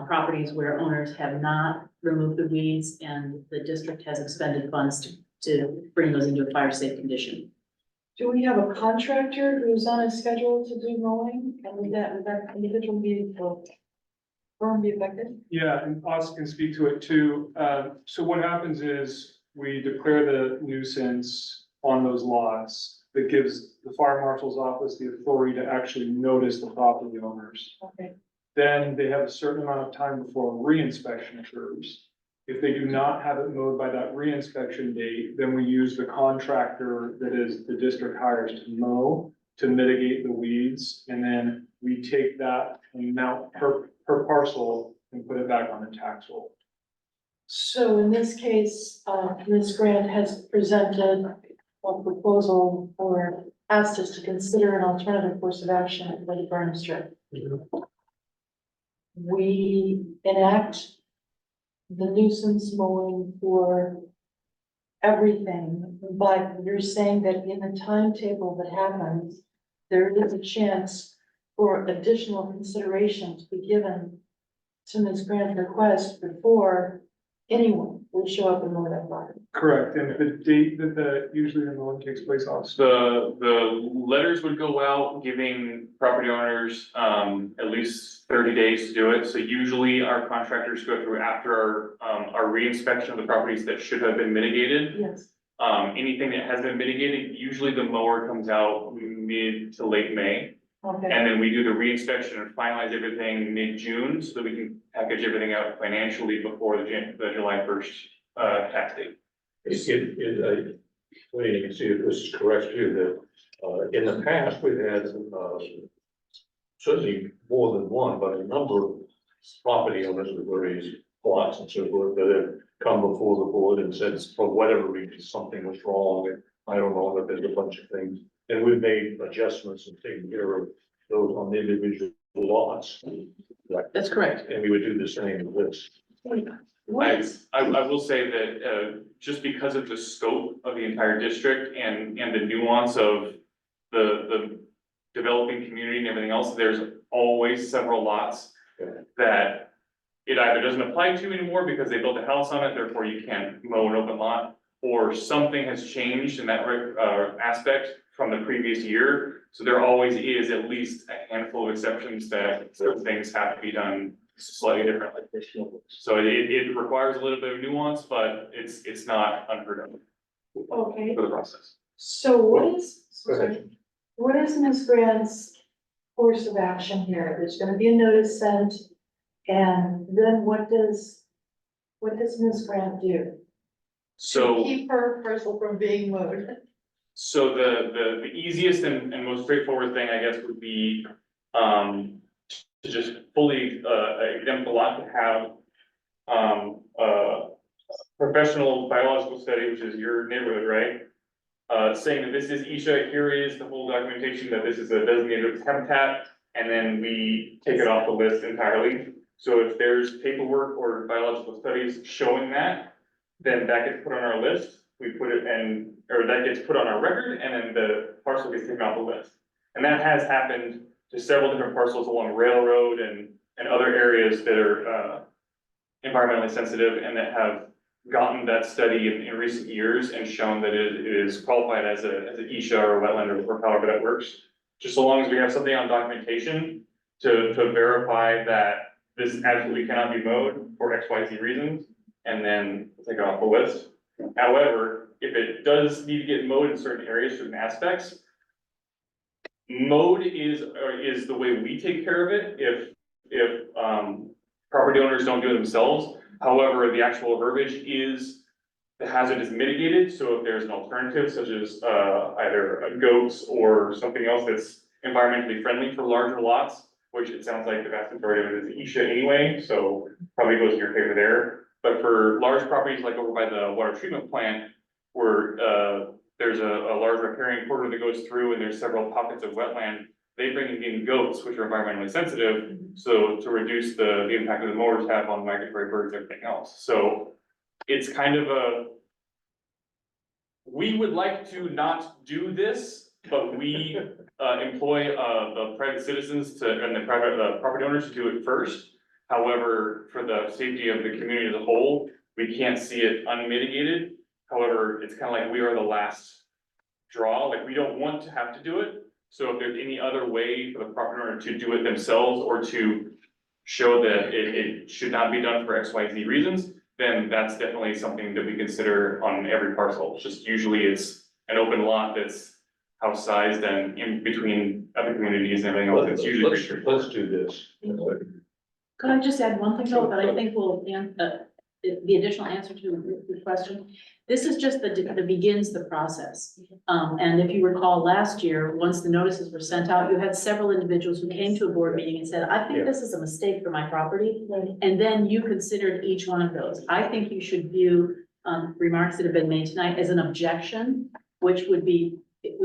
properties where owners have not removed the weeds and the district has expended funds to bring those into a fire safe condition. Do we have a contractor who's on a schedule to do mowing, and would that individual be, firm be affected? Yeah, and Austin can speak to it too. So what happens is we declare the nuisance on those lots. That gives the fire marshal's office the authority to actually notice the property owners. Okay. Then they have a certain amount of time before reinspection occurs. If they do not have it mowed by that reinspection date, then we use the contractor that is the district hires to mow to mitigate the weeds. And then we take that amount per parcel and put it back on the tax roll. So in this case, Ms. Grant has presented a proposal or asked us to consider an alternative course of action for the burn strip. We enact the nuisance mowing for everything, but you're saying that in the timetable that happens, there is a chance for additional consideration to be given to Ms. Grant's request before anyone would show up and mow that property. Correct, and the date that usually the mowing takes place on. The letters would go out giving property owners, at least 30 days to do it. So usually our contractors go through after our reinspection of the properties that should have been mitigated. Yes. Anything that has been mitigated, usually the mower comes out mid to late May. Okay, And then we do the reinspection and finalize everything mid-June so that we can package everything out financially before the July 1st, tax date. Wait, you can see if this is correct too, that, in the past, we've had, certainly more than one, but a number of property owners with various plots and so forth that have come before the board and said, for whatever reason, something was wrong, and I don't know, that there's a bunch of things. And we've made adjustments and taken care of those on the individual lots. That's correct. And we would do the same with this. I will say that, just because of the scope of the entire district and the nuance of the developing community and everything else, there's always several lots that it either doesn't apply to anymore because they built a house on it, therefore you can't mow an open lot, or something has changed in that, aspect from the previous year. So there always is at least a handful of exceptions that certain things have to be done slightly differently. So it requires a little bit of nuance, but it's not unheard of Okay, for the process. so what is, Go ahead. what is Ms. Grant's course of action here? There's gonna be a notice sent, and then what does Ms. Grant do? To So, keep her parcel from being mowed. so the easiest and most straightforward thing, I guess, would be, to just fully, exempt the lot to have, professional biological study, which is your neighborhood, right? Saying that this is Isha, here is the whole documentation that this is a designated habitat, and then we take it off the list entirely. So if there's paperwork or biological studies showing that, then that gets put on our list. We put it in, or that gets put on our record, and then the parcel gets taken off the list. And that has happened to several different parcels along Railroad and other areas that are, environmentally sensitive and that have gotten that study in recent years and shown that it is qualified as an ESHA or a wetland or however that works. Just so long as we have something on documentation to verify that this absolutely cannot be mowed for XYZ reasons, and then take it off the list. However, if it does need to get mowed in certain areas, certain aspects, mowed is the way we take care of it if property owners don't do it themselves. However, the actual verbiage is the hazard is mitigated, so if there's an alternative such as either goats or something else that's environmentally friendly for larger lots, which it sounds like the vast majority of it is Isha anyway, so probably goes in your favor there. But for large properties like over by the water treatment plant, where there's a large riparian corridor that goes through and there's several pockets of wetland, they bring in goats, which are environmentally sensitive, so to reduce the impact that the mowers have on migratory birds and everything else. So it's kind of we would like to not do this, but we employ the private citizens and the private property owners to do it first. However, for the safety of the community as a whole, we can't see it unmitigated. However, it's kind of like we are the last draw, like we don't want to have to do it. So if there's any other way for the property owner to do it themselves or to show that it should not be done for XYZ reasons, then that's definitely something that we consider on every parcel. It's just usually it's an open lot that's house sized and in between other communities and everything else. It's usually pretty straightforward. Let's do this. Could I just add one thing though, that I think will, the additional answer to the question? This is just the begins the process. And if you recall last year, once the notices were sent out, you had several individuals who came to a board meeting and said, I think this is a mistake for my property. And then you considered each one of those. I think you should view, remarks that have been made tonight as an objection, which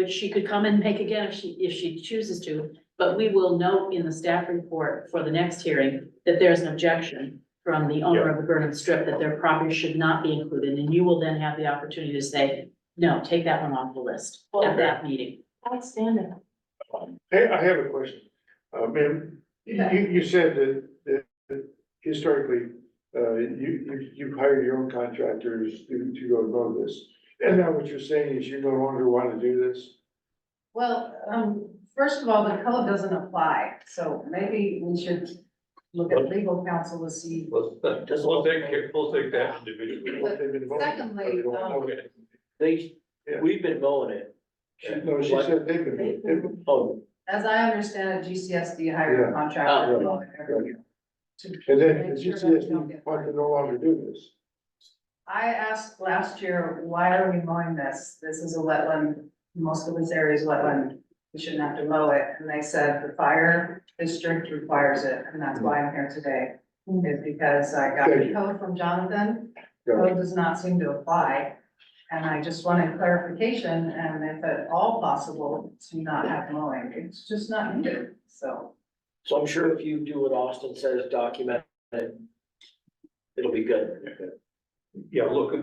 she could come and make again if she chooses to. But we will note in the staff report for the next hearing that there's an objection from the owner of the Burnham Strip that their property should not be included, and you will then have the opportunity to say, no, take that one off the list at that meeting. Outstanding. Hey, I have a question. Ma'am, you said that historically, you've hired your own contractors to go mow this. And now what you're saying is you no longer want to do this? Well, first of all, the code doesn't apply, so maybe we should look at legal counsel to see. We'll take that individually. Secondly, We've been mowing it. No, she said they've been. Oh. as I understand it, GCSD hired a contractor. to mow it every year. And then the GCSD want to no longer do this. I asked last year, why are we mowing this? This is a wetland, most of this area is wetland, we shouldn't have to mow it, and they said the fire district requires it, and that's why I'm here today. Is because I got the code from Jonathan, code does not seem to apply. And I just wanted clarification, and if at all possible, to not have mowing, it's just not needed, so. So I'm sure if you do what Austin says, document it, it'll be good. Yeah, look,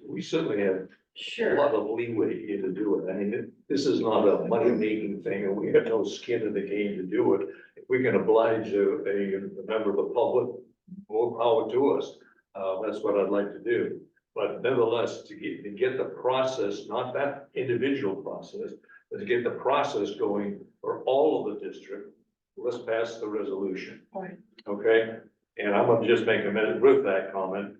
we certainly have a Sure. lot of leeway here to do it. I mean, this is not a money-making thing, and we have no skin in the game to do it. If we can oblige a member of the public, more power to us. That's what I'd like to do. But nevertheless, to get the process, not that individual process, but to get the process going for all of the district, let's pass the resolution. Right. Okay? And I'm gonna just make a minute with that comment,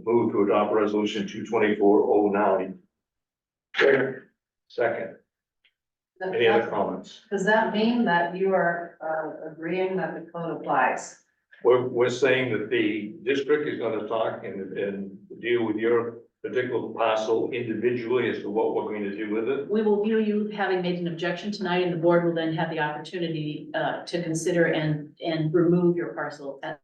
move to adopt resolution 22409. Second, any other comments? Does that mean that you are agreeing that the code applies? We're saying that the district is gonna talk and deal with your particular parcel individually as to what we're going to do with it. We will view you having made an objection tonight, and the board will then have the opportunity to consider and remove your parcel at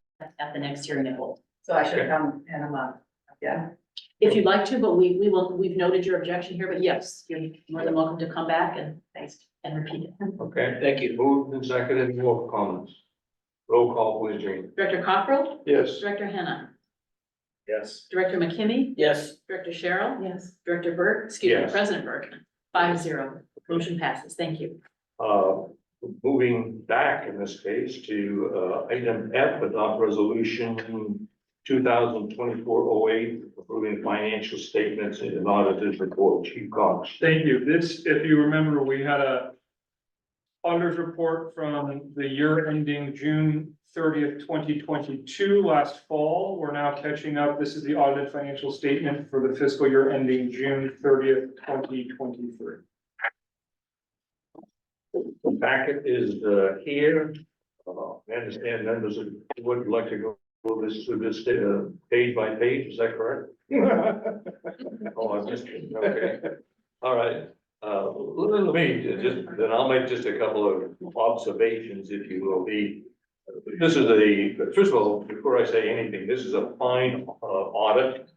the next hearing it holds. So I should come in a month, yeah. If you'd like to, but we've noted your objection here, but yes, you're more than welcome to come back and repeat it. Okay? Thank you. Moved and seconded, more comments. Roll call, please, Jane. Director Cockrell, Yes. Director Hannah, Yes. Director McKimmy, Yes, Director Cheryl, Yes. Director Burke, excuse me, Yes. President Burke, 5-0. Motion passes. Thank you. Moving back in this case to, item F, adopt resolution 2024-08, approving financial statements and auditors report. Chief Cox. Thank you. This, if you remember, we had a auditor's report from the year ending June 30th, 2022, last fall. We're now catching up. This is the audited financial statement for the fiscal year ending June 30th, 2023. The packet is, here. I understand members would like to go through this, page by page, is that correct? Oh, I missed it, okay. All right, let me then I'll make just a couple of observations, if you will. This is first of all, before I say anything, this is a fine, audit.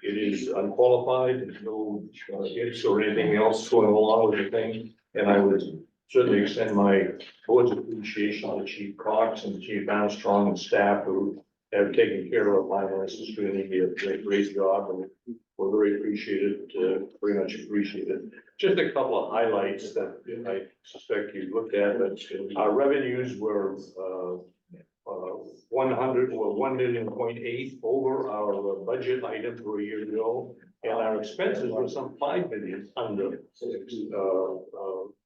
It is unqualified, there's no, ifs or anything else going along with the thing. And I would certainly extend my board's appreciation to Chief Cox and Chief Armstrong and staff who have taken care of finances, really a great job, and we're very appreciated, very much appreciated. Just a couple of highlights that I suspect you looked at, but our revenues were 1.8 over our budget item for a year ago, and our expenses were some 5 million under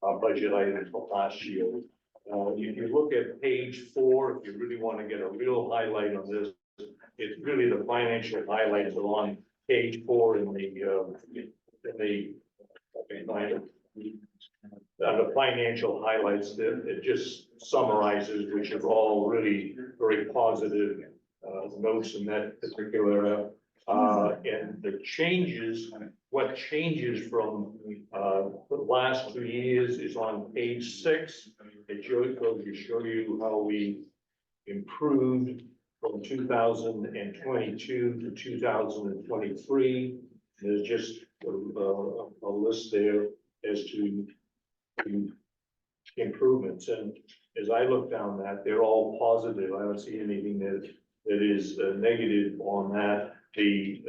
our budget item for last year. If you look at page 4, if you really want to get a real highlight on this, it's really the financial highlights are on page 4 in the financial highlights that it just summarizes, which are all really very positive notes in that particular and the changes, what changes from the last 2 years is on page 6. It goes to show you how we improved from 2022 to 2023. There's just a list there as to improvements, and as I look down that, they're all positive. I don't see anything that is negative on that. The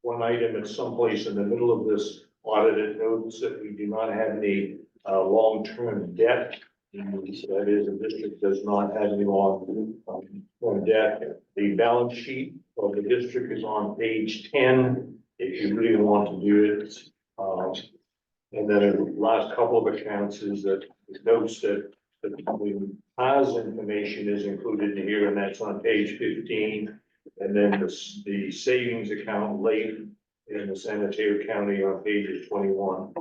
one item at someplace in the middle of this audited notes that we do not have any long-term debt. That is, the district does not have any long-term debt. The balance sheet of the district is on page 10, if you really want to do it. And then the last couple of accounts is that it notes that the PAS information is included in here, and that's on page 15. And then the savings account late in the Sanitary County on pages 21.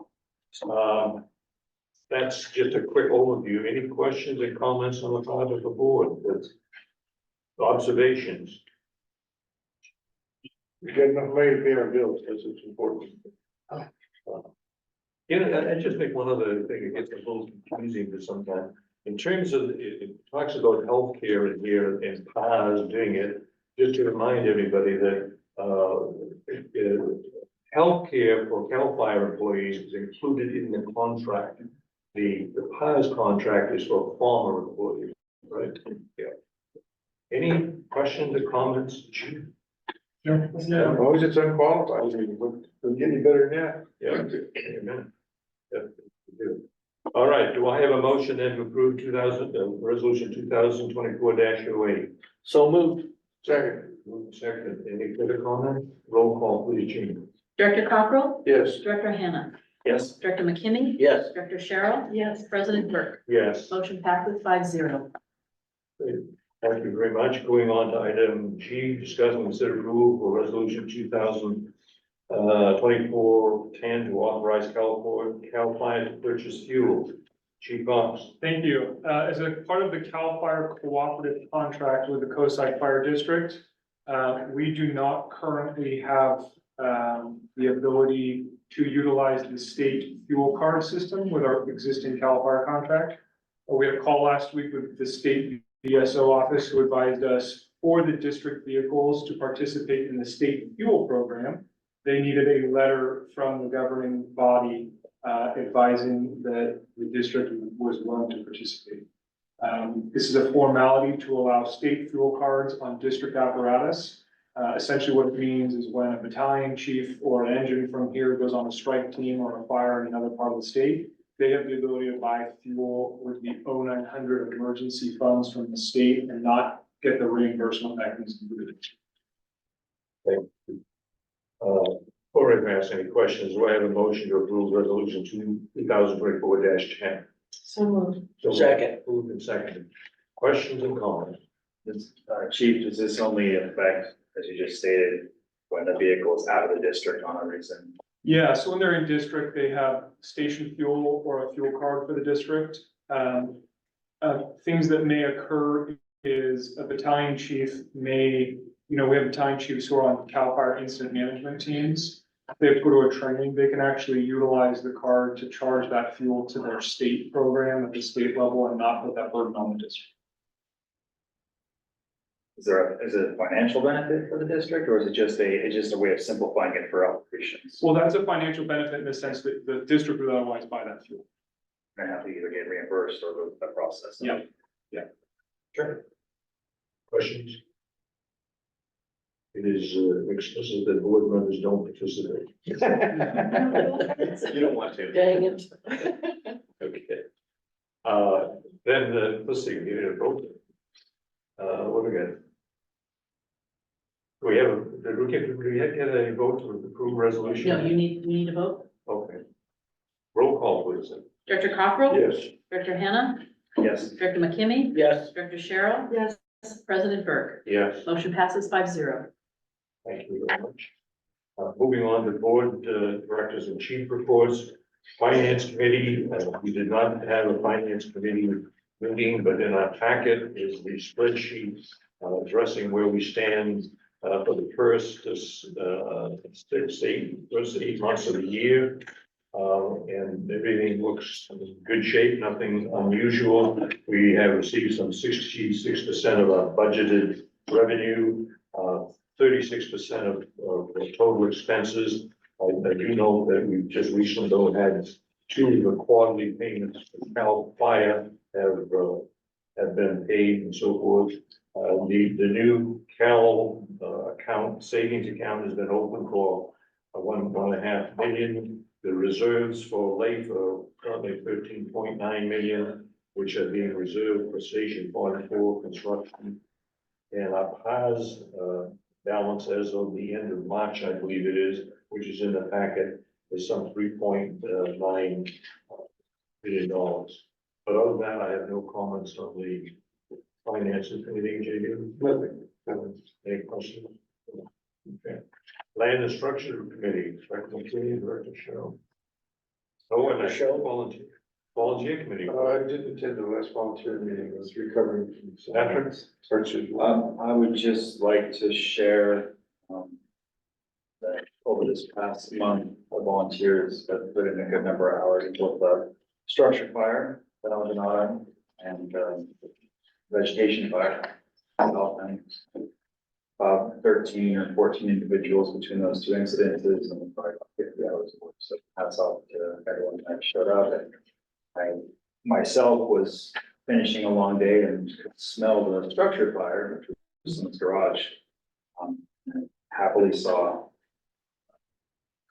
That's just a quick overview. Any questions and comments on the part of the board? Observations? We got enough money to pay our bills, because it's important. I just make one other thing, it gets a little confusing for some time. In terms of, it talks about healthcare in here and PAS doing it, just to remind everybody that, healthcare for CAL FIRE employees is included in the contract. the PAS contract is for former employees, right? Yeah. Any questions or comments, Chief? As long as it's unqualified, we'll get any better than that. Yeah, amen. Yep, we do. All right, do I have a motion then to approve resolution 2024-08? So moved. Second, Second, any further comment? Roll call, please, Gene. Director Cockrell? yes. Director Hannah? Yes. Director McKinney? Yes. Director Cheryl? Yes. President Burke? Yes. Motion passes 5-0. Thank you very much. Going on to item G, discuss and consider approval for resolution 2024-10 to authorize Cal Fire to purchase fuel. Chief Fox. Thank you. As a part of the CAL FIRE cooperative contract with the Coastside Fire District, we do not currently have the ability to utilize the state fuel card system with our existing CAL FIRE contract. We had a call last week with the state DSO office who advised us for the district vehicles to participate in the state fuel program. They needed a letter from the governing body advising that the district was willing to participate. This is a formality to allow state fuel cards on district apparatus. Essentially what it means is when a battalion chief or an engine from here goes on a strike team or a fire in another part of the state, they have the ability to buy fuel with the O-900 emergency funds from the state and not get the reimbursement mechanism. Before I ask any questions, do I have a motion to approve resolution 2024-10? So moved. Second. Moved and seconded. Questions and comments? Chief, does this only affect, as you just stated, when the vehicle is out of the district on a reason? Yeah, so when they're in district, they have station fuel or a fuel card for the district. Things that may occur is a battalion chief may, we have battalion chiefs who are on CAL FIRE incident management teams. If they have to go to a training, they can actually utilize the card to charge that fuel to their state program at the state level and not put that burden on the district. Is it a financial benefit for the district, or is it just a way of simplifying it for operations? Well, that's a financial benefit in the sense that the district would otherwise buy that fuel. They have to either get reimbursed or go through that process. Yeah. Sure. Questions? It is explicit that board members don't participate. You don't want to. Dang it. Okay. Then, let's see, we need a vote. What do we got? Do we have, did we get a vote to approve resolution? No, you need a vote. Okay. Roll call, please. Director Cockrell? Yes. Director Hannah? Yes. Director McKinney? Yes. Director Cheryl? Yes. President Burke? Yes. Motion passes 5-0. Thank you very much. Moving on to board directors and chief reports. Finance committee, we did not have a finance committee meeting, but in our packet is the spreadsheet addressing where we stand for the first 8 months of the year. And everything looks in good shape, nothing unusual. We have received some 66% of our budgeted revenue, 36% of the total expenses. I do know that we just recently though had 2 of the quarterly payments for CAL FIRE have been paid and so forth. The new CAL savings account has been open for 1.5 million. The reserves for LAIF are currently 13.9 million, which are being reserved for Station 44 construction. And our PAS balance as of the end of March, I believe it is, which is in the packet, is some $3.9 billion. But other than that, I have no comments on the finances. Anything, JD? Nothing. Any questions? Okay. Land and Structure Committee, Director McKinney, Director Cheryl. Oh, and a volunteer committee. I didn't attend the last volunteer meeting, I was recovering from some. Patrick? I would just like to share, that over this past month, the volunteers have put in a good number of hours into the structure fire that I was on and, vegetation fire. About 13 or 14 individuals between those 2 incidences and probably about 50 hours of work. So hats off to everyone that showed up and I myself was finishing a long day and could smell the structure fire, which was in his garage. And happily saw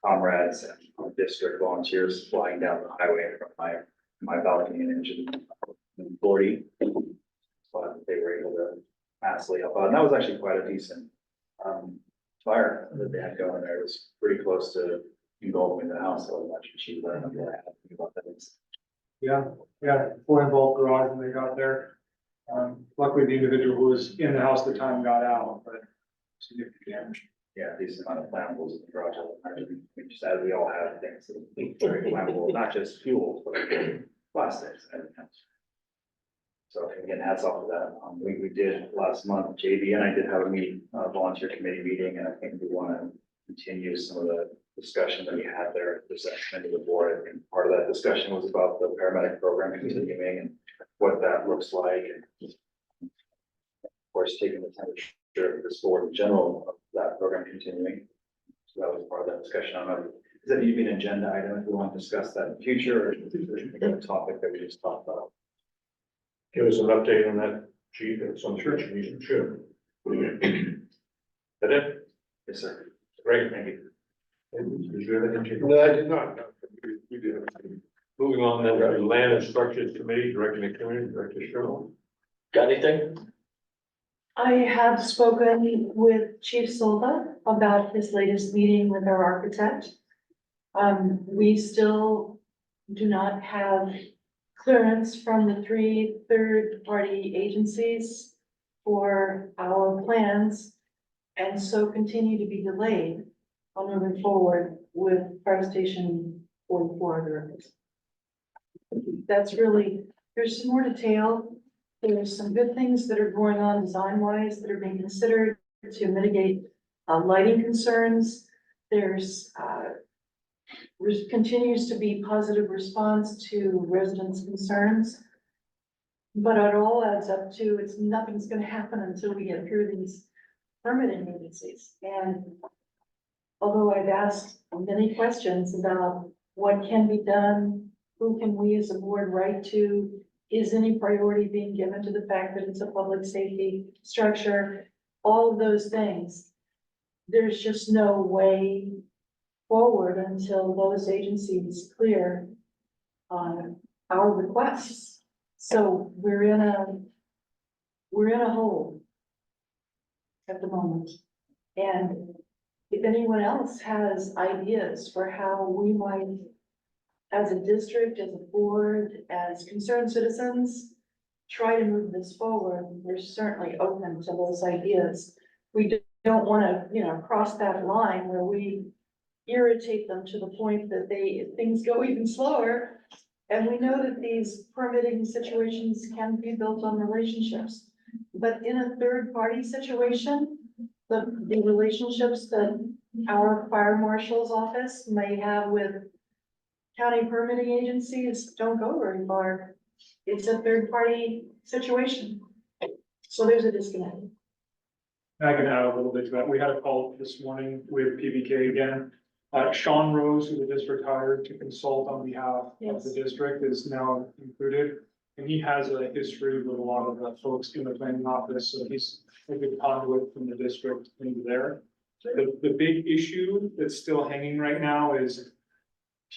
comrades and district volunteers flying down the highway from my balcony and engine 40. But they were able to massively help out, and that was actually quite a decent fire that they had going there. It was pretty close to engulfing the house, so much cheaper than I had to think about that. Yeah, fully involved garage when they got there. Luckily, the individual who was in the house at the time got out, but significant damage. Yeah, decent amount of flammables in the garage. We just, as we all have things that are very flammable, not just fuels, but plastics and everything else. So again, hats off to that. We did last month, JB and I did have a meeting, volunteer committee meeting, and I think we want to continue some of the discussion that we had there, this to the board. And part of that discussion was about the paramedic program continuing and what that looks like. And of course, taking the temperature of this board in general of that program continuing. So that was part of that discussion. I don't know, is that even an agenda item if we want to discuss that in the future, or is there a topic that we just talked about? Give us an update on that, chief, at some church meeting, sure. That it? Yes, sir. Great, thank you. Did you have anything, Chief? No, I did not. No, we did. Moving on then to Land and Structures Committee, Director McCrimmon, Director Sherrill. Got anything? I have spoken with Chief Silva about his latest meeting with our architect. We still do not have clearance from the 3 third-party agencies for our plans, and so continue to be delayed on moving forward with Fire Station 44. That's really, there's some more detail. There's some good things that are going on design-wise that are being considered to mitigate lighting concerns. There's continues to be positive response to residents' concerns. But it all adds up to, nothing's gonna happen until we get through these permitting agencies. And although I've asked many questions about what can be done, who can we as a board write to, is any priority being given to the fact that it's a public safety structure, all of those things, there's just no way forward until those agencies clear on our requests. So we're in a hole at the moment. And if anyone else has ideas for how we might, as a district, as a board, as concerned citizens, try to move this forward, we're certainly open to those ideas. We don't want to, cross that line where we irritate them to the point that things go even slower. And we know that these permitting situations can be built on relationships. But in a third-party situation, the relationships that our fire marshal's office may have with county permitting agencies don't go very far. It's a third-party situation. So there's a disconnect. I can add a little bit to that. We had a call this morning with PBK again. Sean Rose, who the district hired to consult on behalf of the district, is now included. And he has a history with a lot of the folks in the planning office, so he's a good conduit from the district into there. The big issue that's still hanging right now is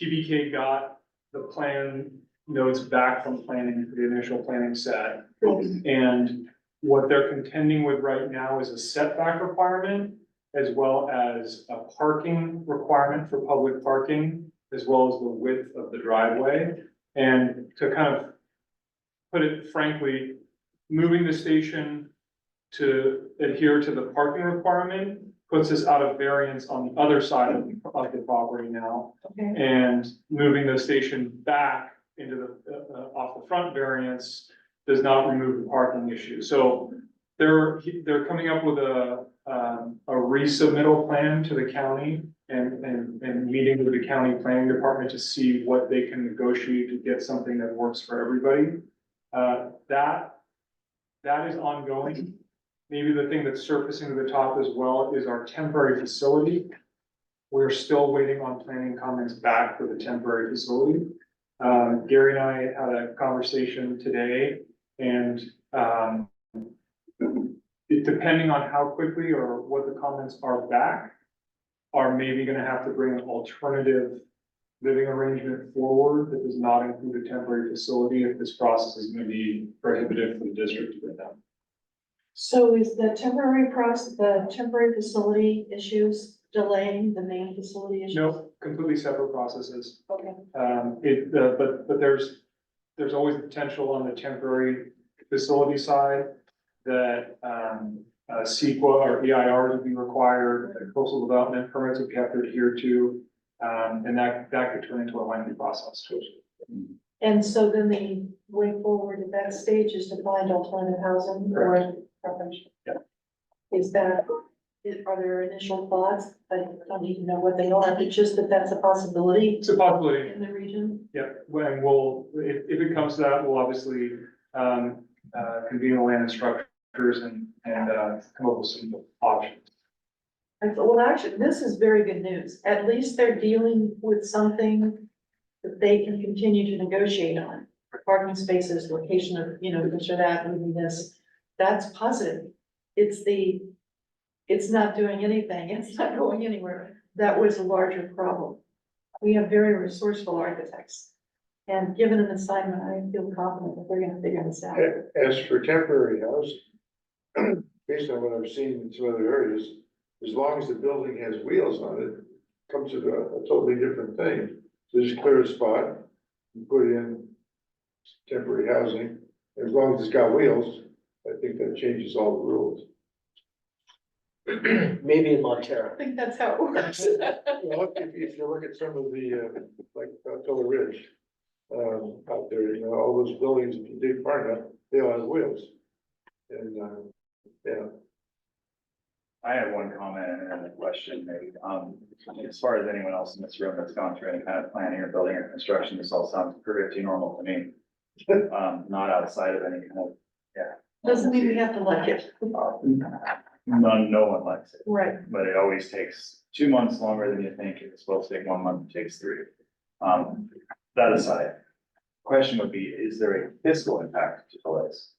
PBK got the plan notes back from planning for the initial planning set. And what they're contending with right now is a setback requirement, as well as a parking requirement for public parking, as well as the width of the driveway. And to kind of put it frankly, moving the station to adhere to the parking requirement puts us out of variance on the other side of the property now. Okay. And moving the station back into the, off the front variance does not remove the parking issue. So they're coming up with a resubmittal plan to the county and meeting with the county planning department to see what they can negotiate to get something that works for everybody. That is ongoing. Maybe the thing that's surfacing to the top as well is our temporary facility. We're still waiting on planning comments back for the temporary facility. Gary and I had a conversation today and, depending on how quickly or what the comments are back, are maybe gonna have to bring an alternative living arrangement forward that does not include a temporary facility if this process is gonna be prohibitive for the district to bring down. So is the temporary facility issues delaying the main facility issues? No, completely separate processes. Okay. But there's always the potential on the temporary facility side that, CEQA or EIR would be required, that coastal development permits would have to adhere to, and that could turn into a lengthy process. And so then the way forward at that stage is to find alternative housing or preference? Yeah. Are there initial thoughts? I don't need to know what they are, it's just that that's a possibility It's a possibility. in the region? Yep, when if it comes to that, we'll obviously, convene the land and structures and come up with some options. Well, actually, this is very good news. At least they're dealing with something that they can continue to negotiate on. Parking spaces, location of, this or that, moving this. That's positive. It's not doing anything. It's not going anywhere. That was a larger problem. We have very resourceful architects. And given an assignment, I feel confident that they're gonna figure this out. As for temporary housing, based on what I've seen in some other areas, as long as the building has wheels on it, comes to a totally different thing. So just clear a spot, and put in temporary housing, as long as it's got wheels, I think that changes all the rules. Maybe in Montero. I think that's how it works. Well, if you look at some of the, like, Pillar Ridge, out there, all those buildings, if you dig far enough, they all have wheels. And, yeah. I have one comment and then a question maybe. As far as anyone else in this room that's gone through any kind of planning or building or construction, this all sounds pretty normal to me. Not outside of any kind of, Doesn't mean we have to like it. no one likes it. Right. But it always takes 2 months longer than you think. If it's supposed to take 1 month, it takes 3. That aside, question would be, is there a fiscal impact to delays?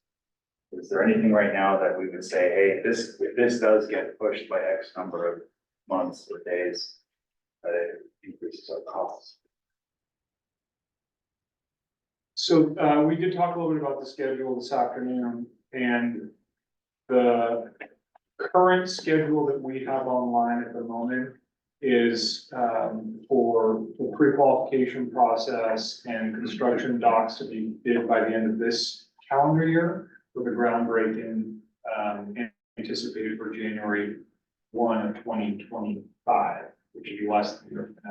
Is there anything right now that we would say, hey, if this does get pushed by X number of months or days, that it increases our costs? So, we did talk a little bit about the schedule this afternoon, and the current schedule that we have online at the moment is, for the pre-qualification process and construction docs to be bid by the end of this calendar year, with a groundbreaking, anticipated for January 1 of 2025, which would be less than a year from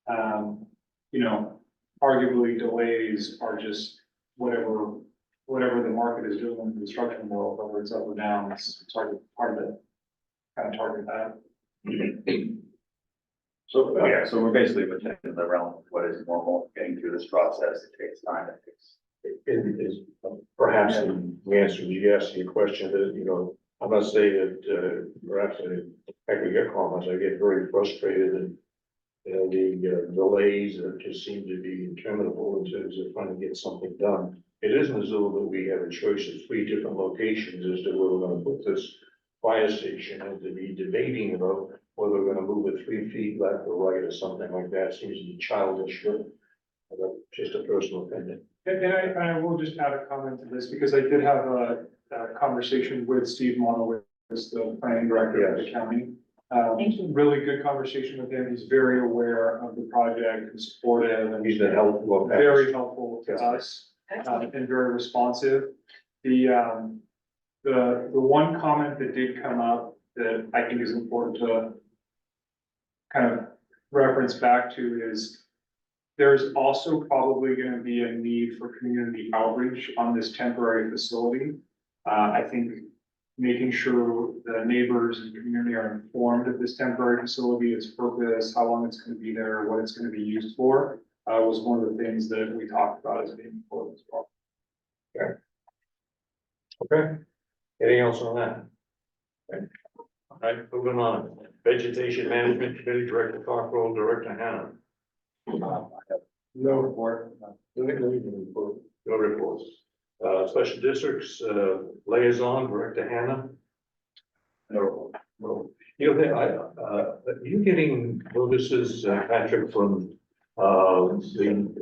now. Arguably delays are just whatever the market is doing in the construction world, whether it's up or down, it's hard to kind of target that. So, so we're basically within the realm of what is normal, getting through this process, it takes time, it takes. It is perhaps the answer is yes to your question that, I must say that, perhaps I could get comments, I get very frustrated and the delays that just seem to be interminable in terms of trying to get something done. It isn't as though that we have a choice of 3 different locations as to where we're gonna put this fire station and to be debating about whether we're gonna move it 3 feet left or right or something like that seems to be childish, but just a personal opinion. And I will just add a comment to this, because I did have a conversation with Steve Monowitz, the planning director of the county. Thank you. Really good conversation with him. He's very aware of the project and supportive, and He's been helpful. very helpful to us, Excellent. and very responsive. The one comment that did come up that I think is important to kind of reference back to is there's also probably going to be a need for community outreach on this temporary facility. I think making sure the neighbors and community are informed of this temporary facility, its purpose, how long it's going to be there, what it's going to be used for, was one of the things that we talked about as being important as well. Okay. Anything else on that? Okay. All right, moving on. Vegetation Management Committee, Director Cockrell, Director Hannah. I have No report. No report. No reports. Special districts, liaison, Director Hannah. No. Well, you know, are you getting notices, Patrick, from, whose name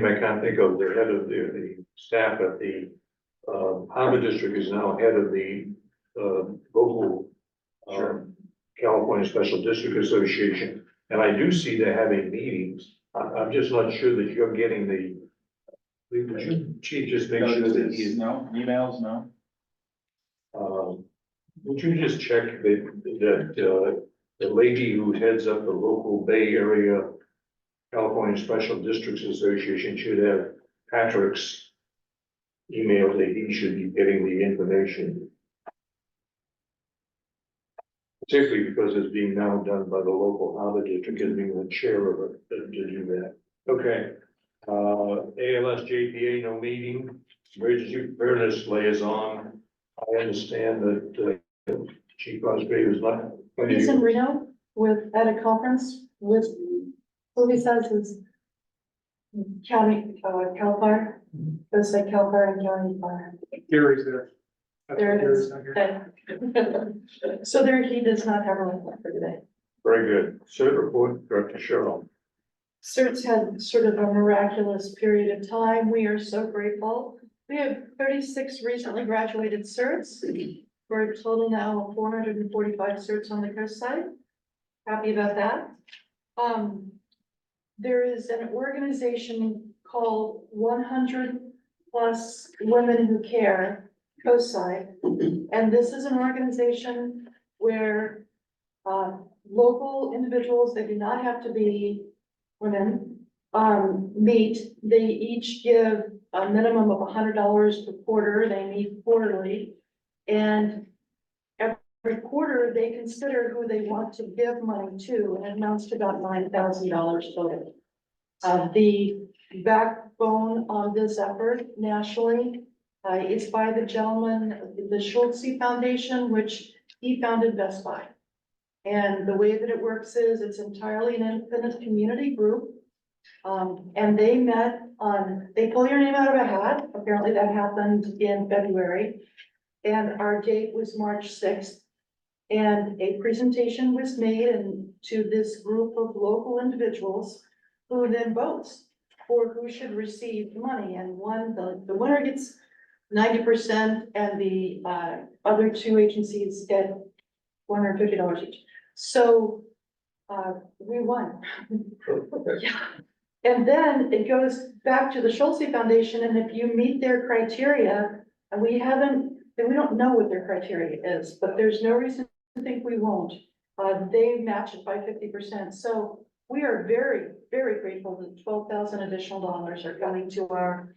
I can't think of, the head of the staff at the, Harbor District is now head of the, local, California Special District Association, and I do see they're having meetings. I'm just not sure that you're getting the chief just make sure that he's, No, emails, no. would you just check that the lady who heads up the local Bay Area California Special Districts Association should have Patrick's email that he should be getting the information. Particularly because it's being now done by the local Harbor District and being the chair of it to do that. Okay. ALS JPA, no meeting. Emergency Preparedness Liaison. I understand that Chief Osprey was not. He's in Reno at a conference with, who he says is county, Cal Fire, let's say Cal Fire and county fire. Gary's there. That's There why it Gary's is. not here. Okay. So there, he does not have a report for today. Very good. Cert report, Director Cheryl. CERT's had sort of a miraculous period of time. We are so grateful. We have 36 recently graduated CERTs for a total now of 445 CERTs on the coast side. Happy about that. There is an organization called 100 Plus Women Who Care, coast side. And this is an organization where local individuals, they do not have to be women, meet. They each give a minimum of $100 per quarter. They meet quarterly. And every quarter, they consider who they want to give money to, and it amounts to about $9,000 total. The backbone on this effort nationally is by the gentleman, the Schultz Foundation, which he founded Best Buy. And the way that it works is it's entirely an independent community group. And they met on, they pull your name out of a hat. Apparently that happened in February. And our date was March 6th. And a presentation was made to this group of local individuals who then votes for who should receive money. And the winner gets 90% and the other two agencies get $150 each. So we won. Yeah. And then it goes back to the Schultz Foundation, and if you meet their criteria, and we don't know what their criteria is, but there's no reason to think we won't. They match it by 50%. So we are very, very grateful that 12,000 additional dollars are coming to our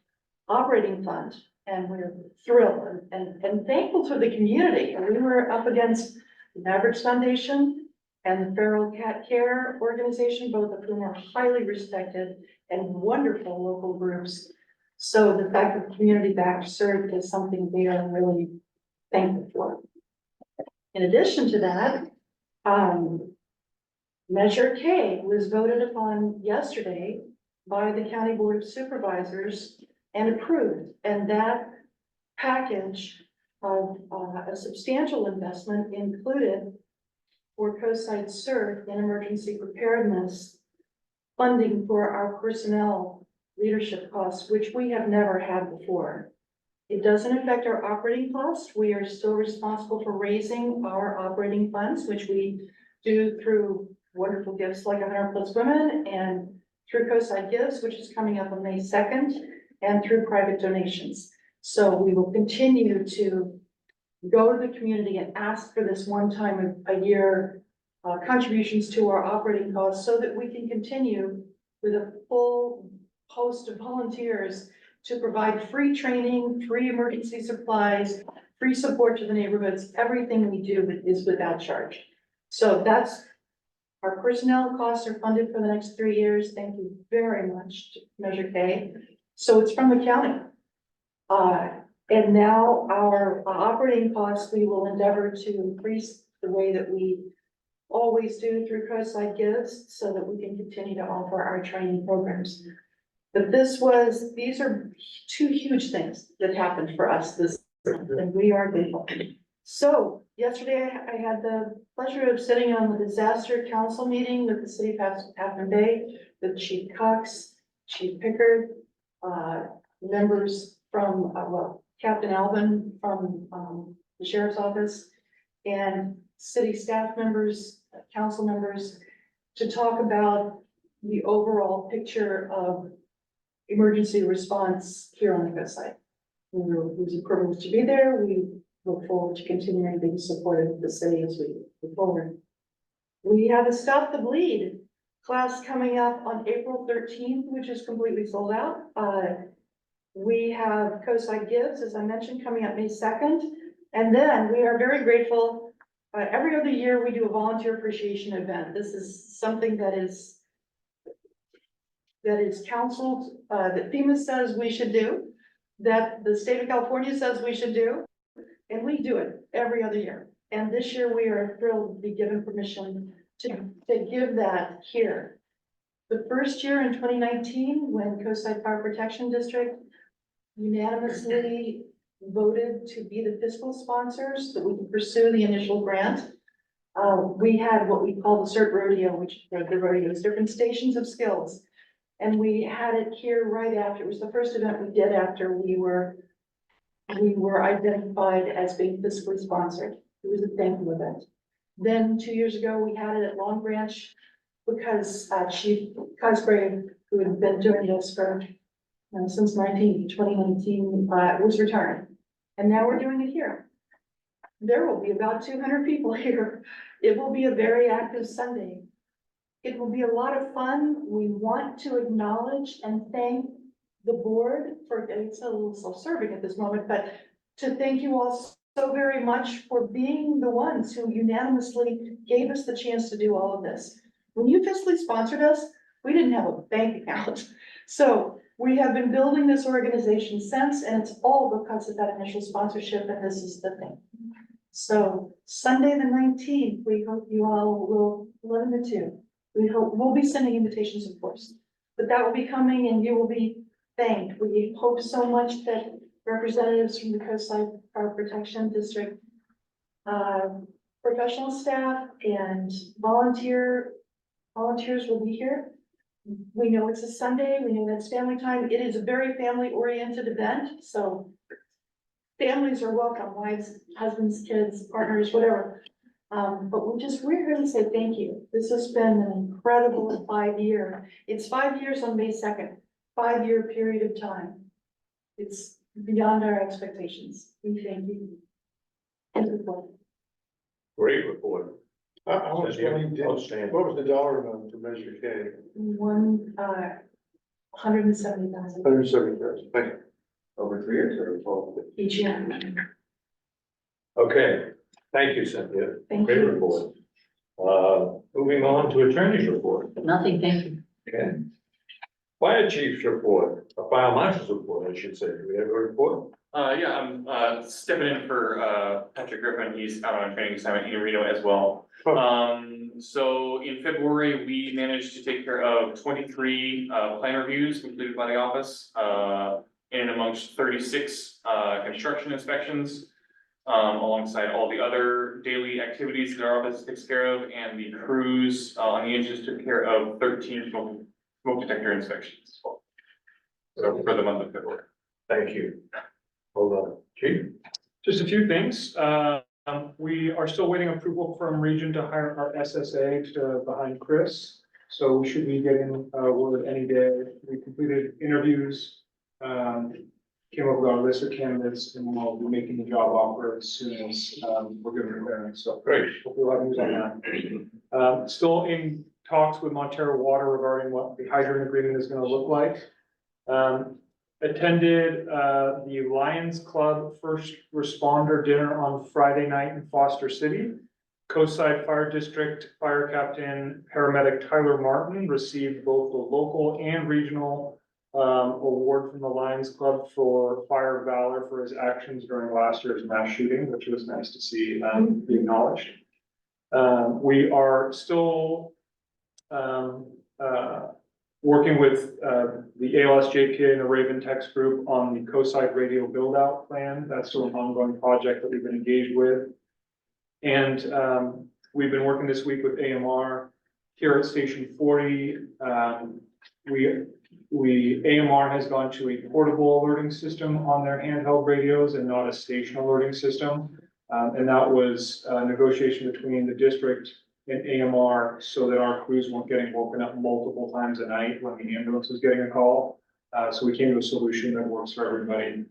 operating fund. And we're thrilled and thankful to the community. And we were up against the Mavericks Foundation and the Feral Cat Care Organization, both of whom are highly respected and wonderful local groups. So the fact that the community backed CERT is something we are really thankful for. In addition to that, Measure K was voted upon yesterday by the County Board of Supervisors and approved. And that package of a substantial investment included for coastside CERT and emergency preparedness funding for our personnel leadership costs, which we have never had before. It doesn't affect our operating costs. We are still responsible for raising our operating funds, which we do through wonderful gifts like 100 Plus Women and through Coastside Gives, which is coming up on May 2nd, and through private donations. So we will continue to go to the community and ask for this one time a year contributions to our operating costs so that we can continue with a full host of volunteers to provide free training, free emergency supplies, free support to the neighborhoods. Everything we do is without charge. So that's our personnel costs are funded for the next 3 years. Thank you very much to Measure K. So it's from the county. And now our operating costs, we will endeavor to increase the way that we always do through Coastside Gives so that we can continue to offer our training programs. But these are two huge things that happened for us this month, and we are grateful. So yesterday I had the pleasure of sitting on the disaster council meeting with the city of Half Bay, with Chief Cox, Chief Pickard, members from, Captain Alvin from, the sheriff's office, and city staff members, council members, to talk about the overall picture of emergency response here on the coast side. It was a privilege to be there. We look forward to continuing being supportive of the city as we move forward. We have a Stop the Bleed class coming up on April 13th, which is completely sold out. We have Coastside Gives, as I mentioned, coming up May 2nd. And then we are very grateful. Every other year, we do a volunteer appreciation event. This is something that is counseled, that FEMA says we should do, that the state of California says we should do, and we do it every other year. And this year, we are thrilled to be given permission to give that here. The first year in 2019, when Coastside Fire Protection District unanimously voted to be the fiscal sponsors so that we can pursue the initial grant, we had what we call the CERT rodeo, which the rodeos, different stations of skills. And we had it here right after, it was the first event we did after we were identified as being fiscally sponsored. It was a thank you event. Then 2 years ago, we had it at Long Branch because Chief Cosgrave, who had been doing this for since 2019, was retiring. And now we're doing it here. There will be about 200 people here. It will be a very active Sunday. It will be a lot of fun. We want to acknowledge and thank the board for, it's a little self-serving at this moment, but to thank you all so very much for being the ones who unanimously gave us the chance to do all of this. When you fiscally sponsored us, we didn't have a bank account. So we have been building this organization since, and it's all because of that initial sponsorship, and this is the thing. So Sunday the 19th, we hope you all will 11 to 2. We hope we'll be sending invitations, of course, but that will be coming and you will be thanked. We hope so much that representatives from the Coastside Fire Protection District, professional staff and volunteers will be here. We know it's a Sunday. We know that's family time. It is a very family-oriented event, so families are welcome, wives, husbands, kids, partners, whatever. But we're here to say thank you. This has been an incredible 5 year. It's 5 years on May 2nd, 5-year period of time. It's beyond our expectations. We thank you. Great report. How much money did, Outstanding. what was the dollar amount to Measure K? 170,000 170,000. Thank you. Over 3 years or 12? each year. Okay, thank you, Cynthia. Thank Great you. report. Moving on to attorney's report. Nothing, thank you. Okay. Fire chief's report, a fire marshal's report, I should say. Do we have a report? Yeah, I'm stepping in for Patrick Griffin. He's out on a training assignment in Reno as well. So in February, we managed to take care of 23 plan reviews completed by the office, in and amongst 36 construction inspections, alongside all the other daily activities that our office takes care of, and the crews on the engines took care of 13 smoke detector inspections as well. So for the month of February. Thank you. Hold on, chief? Just a few things. We are still waiting approval from Region to hire our SSA behind Chris. So we should be getting word any day. We completed interviews, came up with our list of candidates, and we'll be making the job offer as soon as we're given the clearance. So Great. hopefully we'll have news on that. Still in talks with Montero Water regarding what the hydrant agreement is going to look like. Attended the Lions Club First Responder Dinner on Friday night in Foster City. Coastside Fire District Fire Captain Paramedic Tyler Martin received both the local and regional award from the Lions Club for fire valor for his actions during last year's mass shooting, which was nice to see be acknowledged. We are still working with the ALS JPA and the Raven Tex Group on the Coastside Radio build-out plan. That's still an ongoing project that we've been engaged with. And we've been working this week with AMR here at Station 40. AMR has gone to a portable alerting system on their handheld radios and not a station alerting system. And that was a negotiation between the district and AMR so that our crews weren't getting woken up multiple times a night when the ambulance was getting a call. So we came to a solution that works for everybody,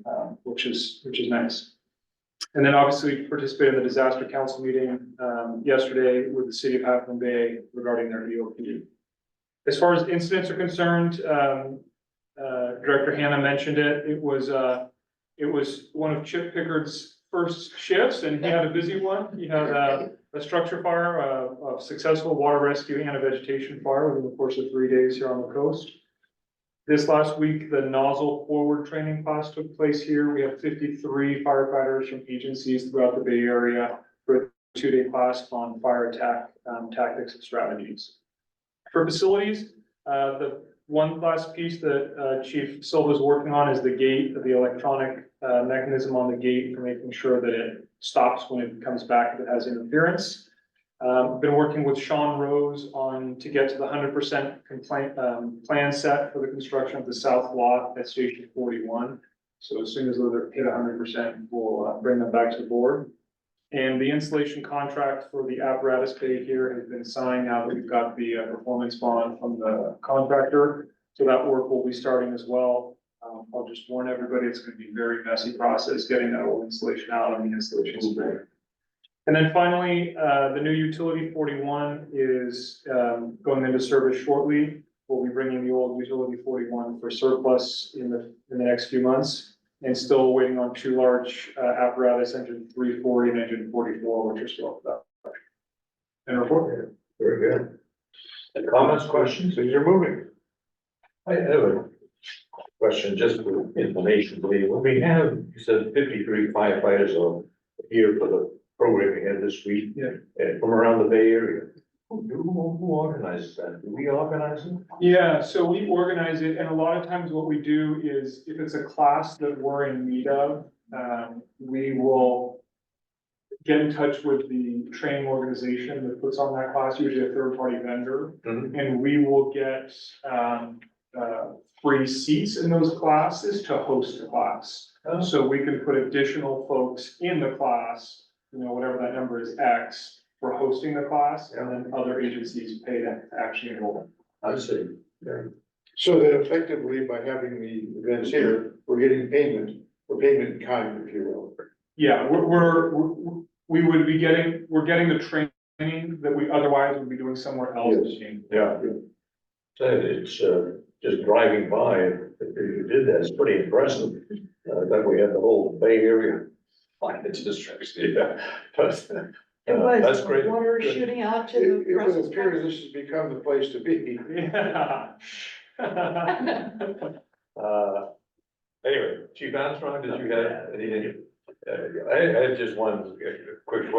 which is nice. And then obviously participated in the disaster council meeting yesterday with the city of Half Moon Bay regarding their EOP. As far as incidents are concerned, Director Hannah mentioned it. It was one of Chip Pickard's first shifts, and he had a busy one. He had a structure fire, a successful water rescue, and a vegetation fire within the course of 3 days here on the coast. This last week, the nozzle forward training class took place here. We have 53 firefighters from agencies throughout the Bay Area for a 2-day class on fire attack tactics and strategies. For facilities, the one last piece that Chief Silva is working on is the gate, the electronic mechanism on the gate for making sure that it stops when it comes back if it has interference. Been working with Sean Rose to get to the 100% plan set for the construction of the south lot at Station 41. So as soon as they're hit 100%, we'll bring them back to the board. And the installation contract for the apparatus bay here has been signed now that we've got the performance bond from the contractor. So that work will be starting as well. I'll just warn everybody, it's going to be a very messy process getting that old installation out on the installation spray. And then finally, the new utility 41 is going into service shortly. We'll be bringing the old utility 41 for surplus in the next few months. And still waiting on 2 large apparatus, engine 340 and engine 44, which are still up. And report. Very good. Comments, questions, as you're moving? I have a question just for information. When we have, you said 53 firefighters are here for the program we had this week. Yeah. From around the Bay Area. Who organizes that? Do we organize it? Yeah, so we organize it, and a lot of times what we do is if it's a class that we're in need of, we will get in touch with the training organization that puts on that class, usually a third-party vendor, and we will get free seats in those classes to host the class. Oh. So we can put additional folks in the class, whatever that number is X, for hosting the class, and then other agencies pay to actually enroll. I see. So that effectively by having the events here, we're getting payment, or payment in kind, if you will. Yeah, we're getting the training that we otherwise would be doing somewhere else. Yeah. So it's just driving by, if you did that, it's pretty impressive. That we had the whole Bay Area fire districts. Yeah. It was, That's great. water Good. shooting out to It the. would Brussels appear this has become the place to be. Yeah. Anyway, Chief Armstrong, did you have anything? I had just one quick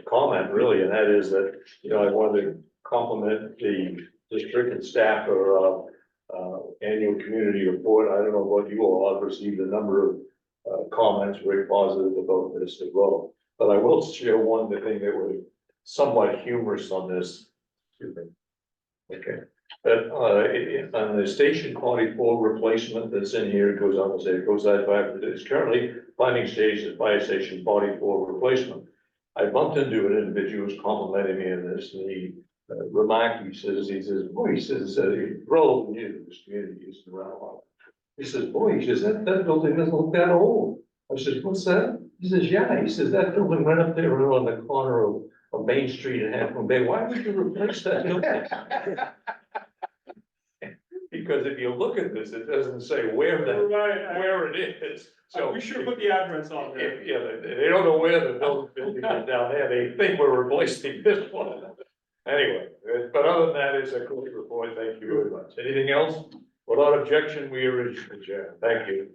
comment really, and that is that, I wanted to compliment the district and staff for annual community report. I don't know what you all have received a number of comments very positive about this as well. But I will share one thing that was somewhat humorous on this. Excuse me. Okay. But on the Station 44 replacement that's in here, it goes on to say, it goes that far, it's currently planning stage at Fire Station 44 replacement. I bumped into an individual who's complimenting me on this, and he remarked, he says, boy, he says, relatively new to this community, he's around a lot. He says, boy, he says, that building doesn't look that old. I says, what's that? He says, yeah, he says, that building right up there on the corner of Main Street and Half Moon Bay, why would you replace that building? Because if you look at this, it doesn't say where it is. So We should put the address on there. Yeah, they don't know where the building is down there, they think we're replacing this one. Anyway, but other than that, it's a quick report, thank you very much. Anything else? Without objection, we are adjourned, thank you.